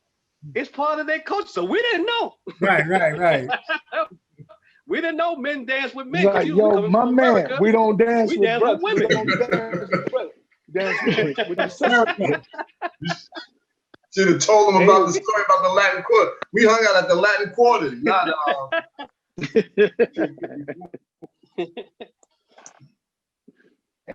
it's part of their culture. So we didn't know. Right. We didn't know men dance with men. He's 'cause like, you was yo, coming my from man, America. we don't dance We with dance with brothers. We women. don't dance with brothers. Dance with your sister. Should have told them about the story about the Latin Quarter. We hung out at the Latin Quarter, not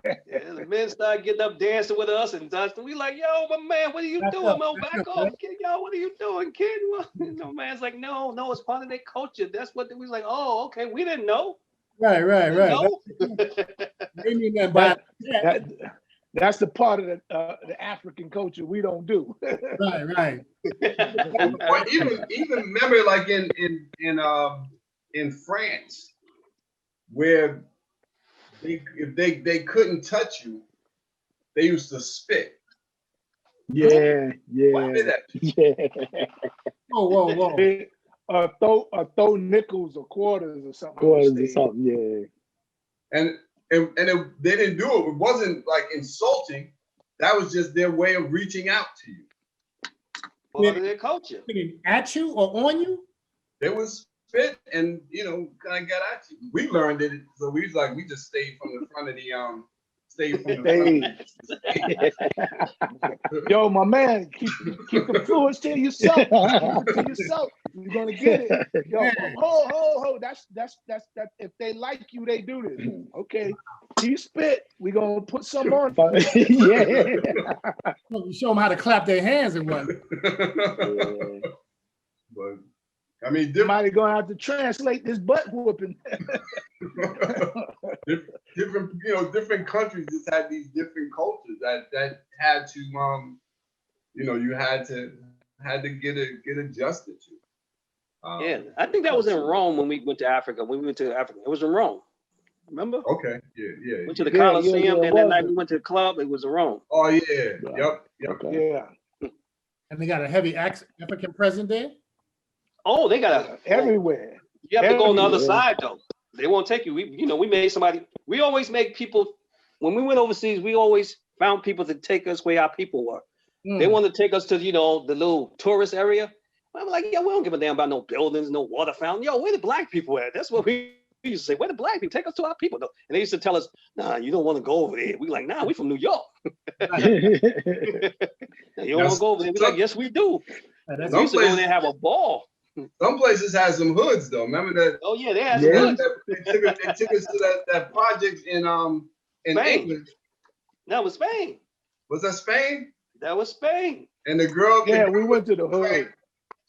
Yeah, the men started getting up dancing with us and dancing. We like, yo, my man, what are you doing? Man, back off, kid. Yo, what are you doing, kid? No man's like, no, it's part of their culture. That's what we was like. Oh, okay, we didn't know. Right. No. They mean that by That's the part of the African culture we don't do. right. but even remember like in France, where if they couldn't touch you, they used to spit. Yeah. Why did that? Yeah. Whoa. Throw nickels or quarters or something. Quarters or something. Yeah. And they didn't do it. It wasn't like insulting. That was just their way of reaching out to you. Part of their culture. At you or on you? They was spit and kind of got at you. We learned it, so we just stayed from the front of the Yo, my man, keep the fluids to yourself. Keep it to yourself. You're gonna get it. Yo, ho. That's if they like you, they do this. Okay. You spit, we gonna put some on. Yeah. You show them how to clap their hands and what. But I mean, Somebody gonna have to translate this butt whooping. different countries just had these different cultures that had to you had to get adjusted to. Yeah, I think that was in Rome when we went to Africa. When we went to Africa, it was in Rome. Remember? Okay. Yeah. Went to the Yeah, Coliseum, it and that was. night we went to the club. It was in Rome. Oh yeah. Yep. Okay. Yeah. And they got a heavy African presence there? Oh, they got Everywhere. You have to go on the other Everywhere. side though. They won't take you. We made somebody. We always make people. When we went overseas, we always found people to take us where our people were. They want to take us to the little tourist area. I'm like, yeah, we don't give a damn about no buildings, no water fountain. Yo, where the black people at? That's what we used to say. Where the black people? Take us to our people though. And they used to tell us, nah, you don't want to go over there. We like, nah, we from New York. You don't want to go over there. We like, yes, we do. That's We used to go there and have a ball. Some places had some hoods though. Remember that? Oh yeah, they had Yeah. some hoods. They took us to that project in Spain. England. That was Spain. Was that Spain? That was Spain. And the girl, Yeah, we went to the hood.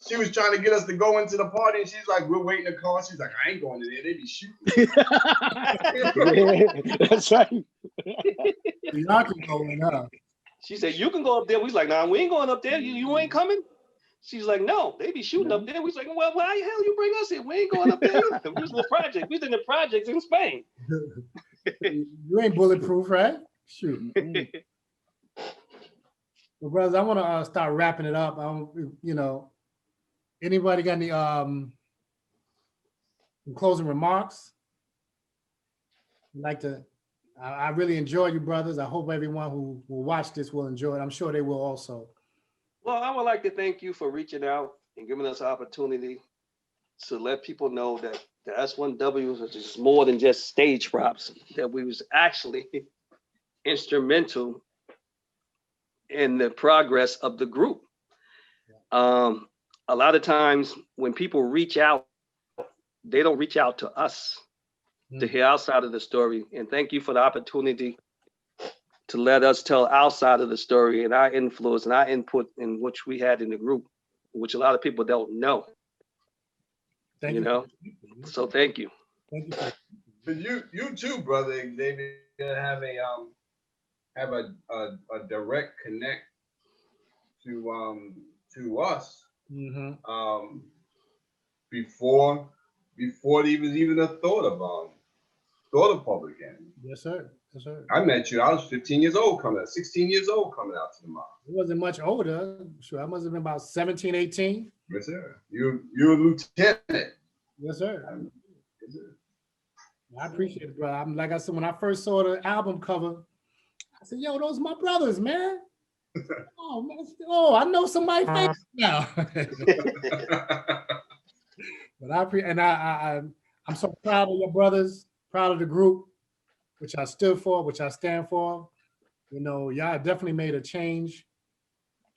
she was trying to get us to go into the party, and she's like, "We're waiting in the car." She's like, "I ain't going in there. They be shooting." Yeah, that's right. y'all can go in, huh? She said, you can go up there. We was like, nah, we ain't going up there. You ain't coming? She's like, no, they be shooting up there. We was like, well, why the hell you bring us here? We ain't going up there either. We was in the project. We was in the projects in Spain. You ain't bulletproof, right? Shoot. Well, brothers, I want to start wrapping it up. Anybody got any closing remarks? I really enjoy you, brothers. I hope everyone who will watch this will enjoy it. I'm sure they will also. Well, I would like to thank you for reaching out and giving us an opportunity to let people know that the S1W is just more than just stage props, that we was actually instrumental in the progress of the group. A lot of times when people reach out, they don't reach out to us to hear our side of the story. And thank you for the opportunity to let us tell our side of the story and our influence and our input in which we had in the group, which a lot of people don't know. Thank You know? So thank you. Thank you. But you too, brother Xavier, have a direct connect to us Mm-hmm. before it was even a thought of Public Enemy. Yes, sir. Yes, sir. I met you. I was 15 years old 16 years old coming out to the mosque. It wasn't much older. Sure, I must have been about 17, 18. Yes, sir. You're a lieutenant. Yes, sir. Yes, sir. I appreciate it, brother. I'm like I said, when I first saw the album cover, I said, "Yo, those my brothers, man." Oh, man. Oh, I know somebody famous now. But I'm so proud of your brothers, proud of the group, which I stood for, which I stand for. You know, y'all definitely made a change.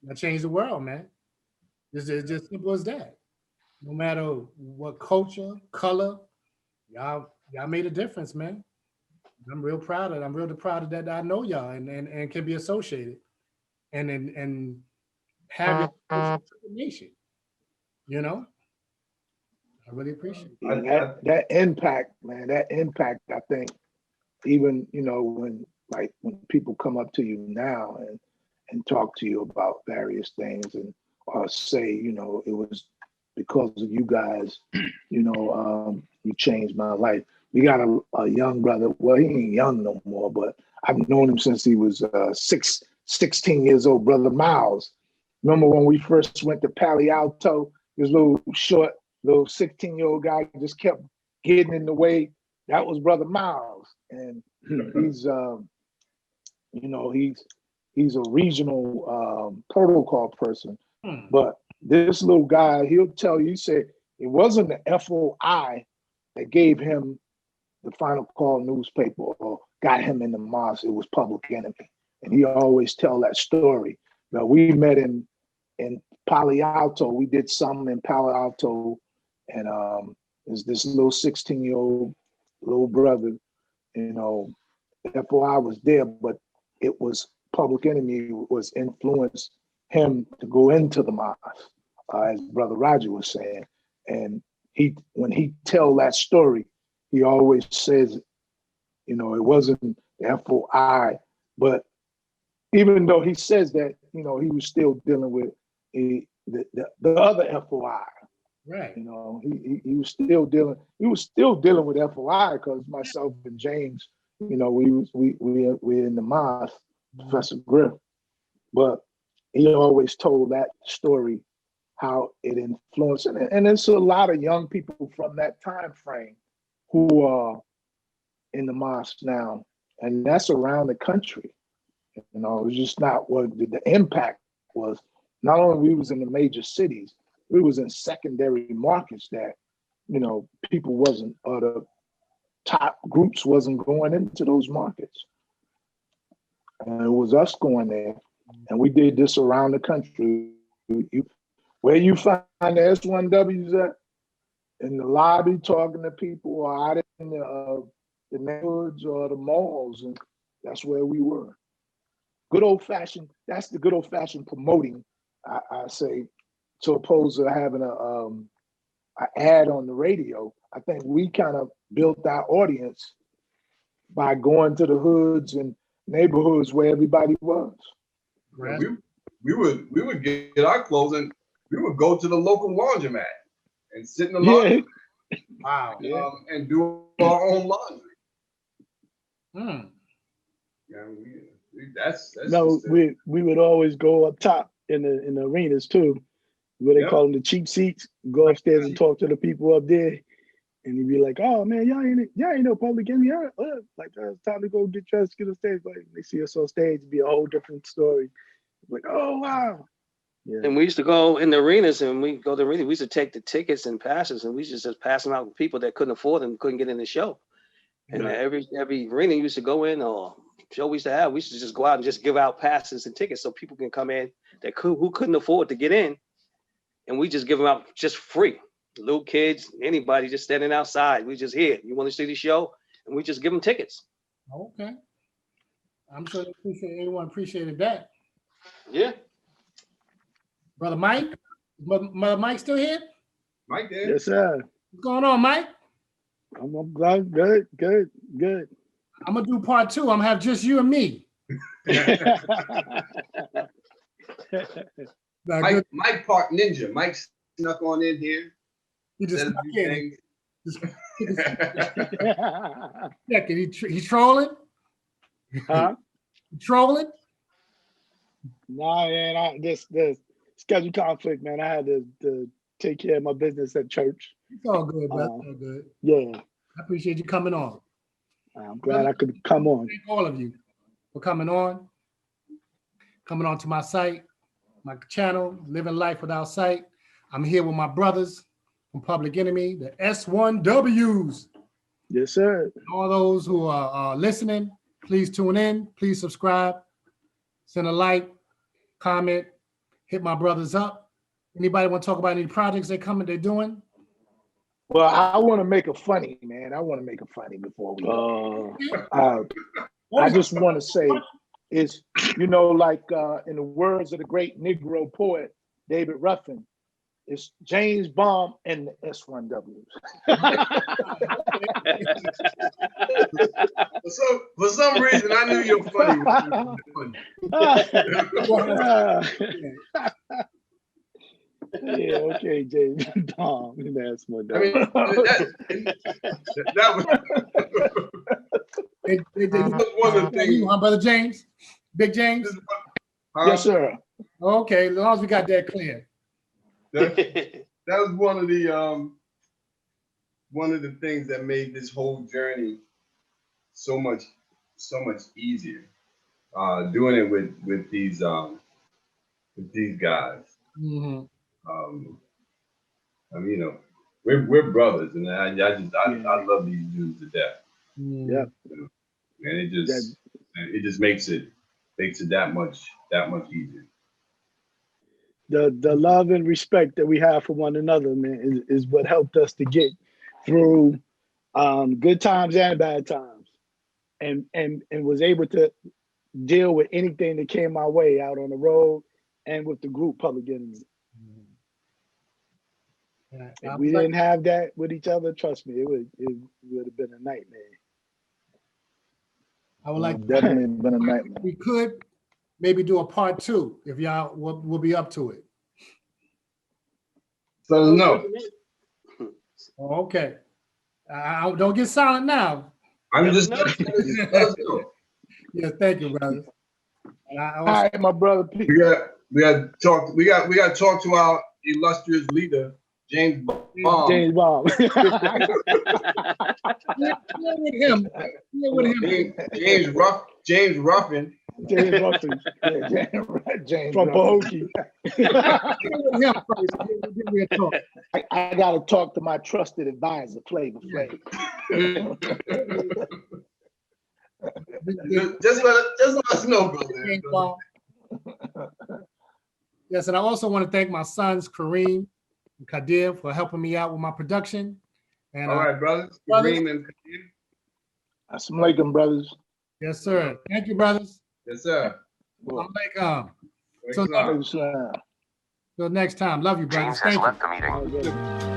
I changed the world, man. It's just simple as that. No matter what culture, color, y'all made a difference, man. I'm real proud of it. I'm real proud of that I know y'all and can be associated and have your nation. You know, I really appreciate it. And that impact, man, that impact, I think, even, you know, when people come up to you now and talk to you about various things and or say, you know, it was because of you guys, you know, you changed my life. We got a young brother. Well, he ain't young no more, but I've known him since he was 16 years old, Brother Miles. Remember when we first went to Palo Alto, this little 16-year-old guy just kept getting in the way. That was Brother Miles. And he's, you know, he's a regional protocol person. But this little guy, he'll tell you, he said it wasn't the FOI that gave him the Final Call newspaper or got him in the mosque. It was Public Enemy. And he always tell that story. Now, we met him in Palo Alto. We did something in Palo Alto. And there's this little 16-year-old little brother, you know, FOI was there, but it was Public Enemy was influenced him to go into the mosque, as Brother Roger was saying. And when he tell that story, he always says, you know, it wasn't the FOI, but even though he says that, you know, he was still dealing with the other FOI. Right. You know, he was still dealing with FOI because myself and James, you know, we're in the mosque, Professor Griff, but he always told that story, how it influenced, and it's a lot of young people from that time frame who are in the mosque now, and that's around the country. You know, it's just not what the impact was. Not only we was in the major cities, we was in secondary markets that, you know, people wasn't, or the top groups wasn't going into those markets. And it was us going there, and we did this around the country. Where you find the S1Ws at? In the lobby talking to people, or out in the neighborhoods or the malls, and that's where we were. Good old fashioned, that's the good old fashioned promoting, I say, to oppose to having an ad on the radio. I think we kind of built our audience by going to the hoods and neighborhoods where everybody was. Right. We would get our clothes and we would go to the local laundromat and sit in the laundry. Wow. And do our own laundry. Yeah, that's No, we would always go up top in the arenas too, where they call them the cheap seats. Go upstairs and talk to the people up there, and you'd be like, "Oh man, y'all ain't no Public Enemy. Like it's time to go get dressed, get on stage." Like they see us on stage, it'd be a whole different story. Like, oh wow. Yeah. And we used to go in the arenas, and we used to take the tickets and passes, and we used to just pass them out to people that couldn't afford them, couldn't get in the show. And every arena used to go in, or show we used to have, we used to just go out and just give out passes and tickets so people can come in who couldn't afford to get in, and we just give them out just free. Little kids, anybody just standing outside. We just here. You want to see the show, and we just give them tickets. Okay. I'm sure everyone appreciated that. Yeah. Brother Mike, Mother Mike still here? Mike there. Yes, sir. What's going on, Mike? I'm glad. Good. I'm gonna do part two. I'm gonna have just you and me. Nah, good. Mike Park Ninja. Mike snuck on in here. He just Said a snuck few in. things. Yeah, he trolling? Huh? He trolling? Nah, man, this schedule conflict, man. I had to take care of my business at church. It's all good, brother. Uh, It's all good. Yeah, I appreciate you coming on. I'm glad I could come on. Thank all of you for coming on to my site, my channel, Living Life Without Sight. I'm here with my brothers from Public Enemy, the S1Ws. Yes, sir. All those who are listening, please tune in, please subscribe, send a like, comment, hit my brothers up. Anybody want to talk about any projects they're doing? Well, I want to make it funny, man. I want to make it funny before we go. I just want to say is, like in the words of the great Negro poet, David Ruffin, it's James Bond and the S1Ws. For some reason, I knew you were funny. Yeah, okay, James Bond and the S1W. I mean, that was one of the things. Brother James, Big James. Yes, sir. Okay, as long as we got that clear. That was one of the things that made this whole journey so much easier. Doing it with these guys. Mhm. I mean, we're brothers, and I love these dudes to death. Yeah. And it just makes it that much easier. The love and respect that we have for one another, man, is what helped us to get through good times and bad times, and was able to deal with anything that came my way out on the road and with the group Public Enemy. If we didn't have that with each other, trust me, it would have been a nightmare. I would like Definitely been a nightmare. we could maybe do a part 2 if y'all will be up to it. So no, Okay. Don't get silent now. I'm just. Yeah, thank you, brother. And I All also, right, my brother Pete. We got to talk to our illustrious leader, James Bond. James Bond. James Ruffin. James Ruffin. James From Ruffin. Pahokee. I got to talk to my trusted advisor, Flavor Flav. Just let us know, brother. Yes, and I also want to thank my sons, Kareem and Kadir, for helping me out with my production. And All right, brothers. brothers. Kareem and Kadir. Assalamu alaikum, brothers. Yes, sir. Thank you, brothers. Yes, sir. Assalamu alaikum. Wake up. Till next time. Love you, brothers. James has Thank you. left the meeting. Oh, good.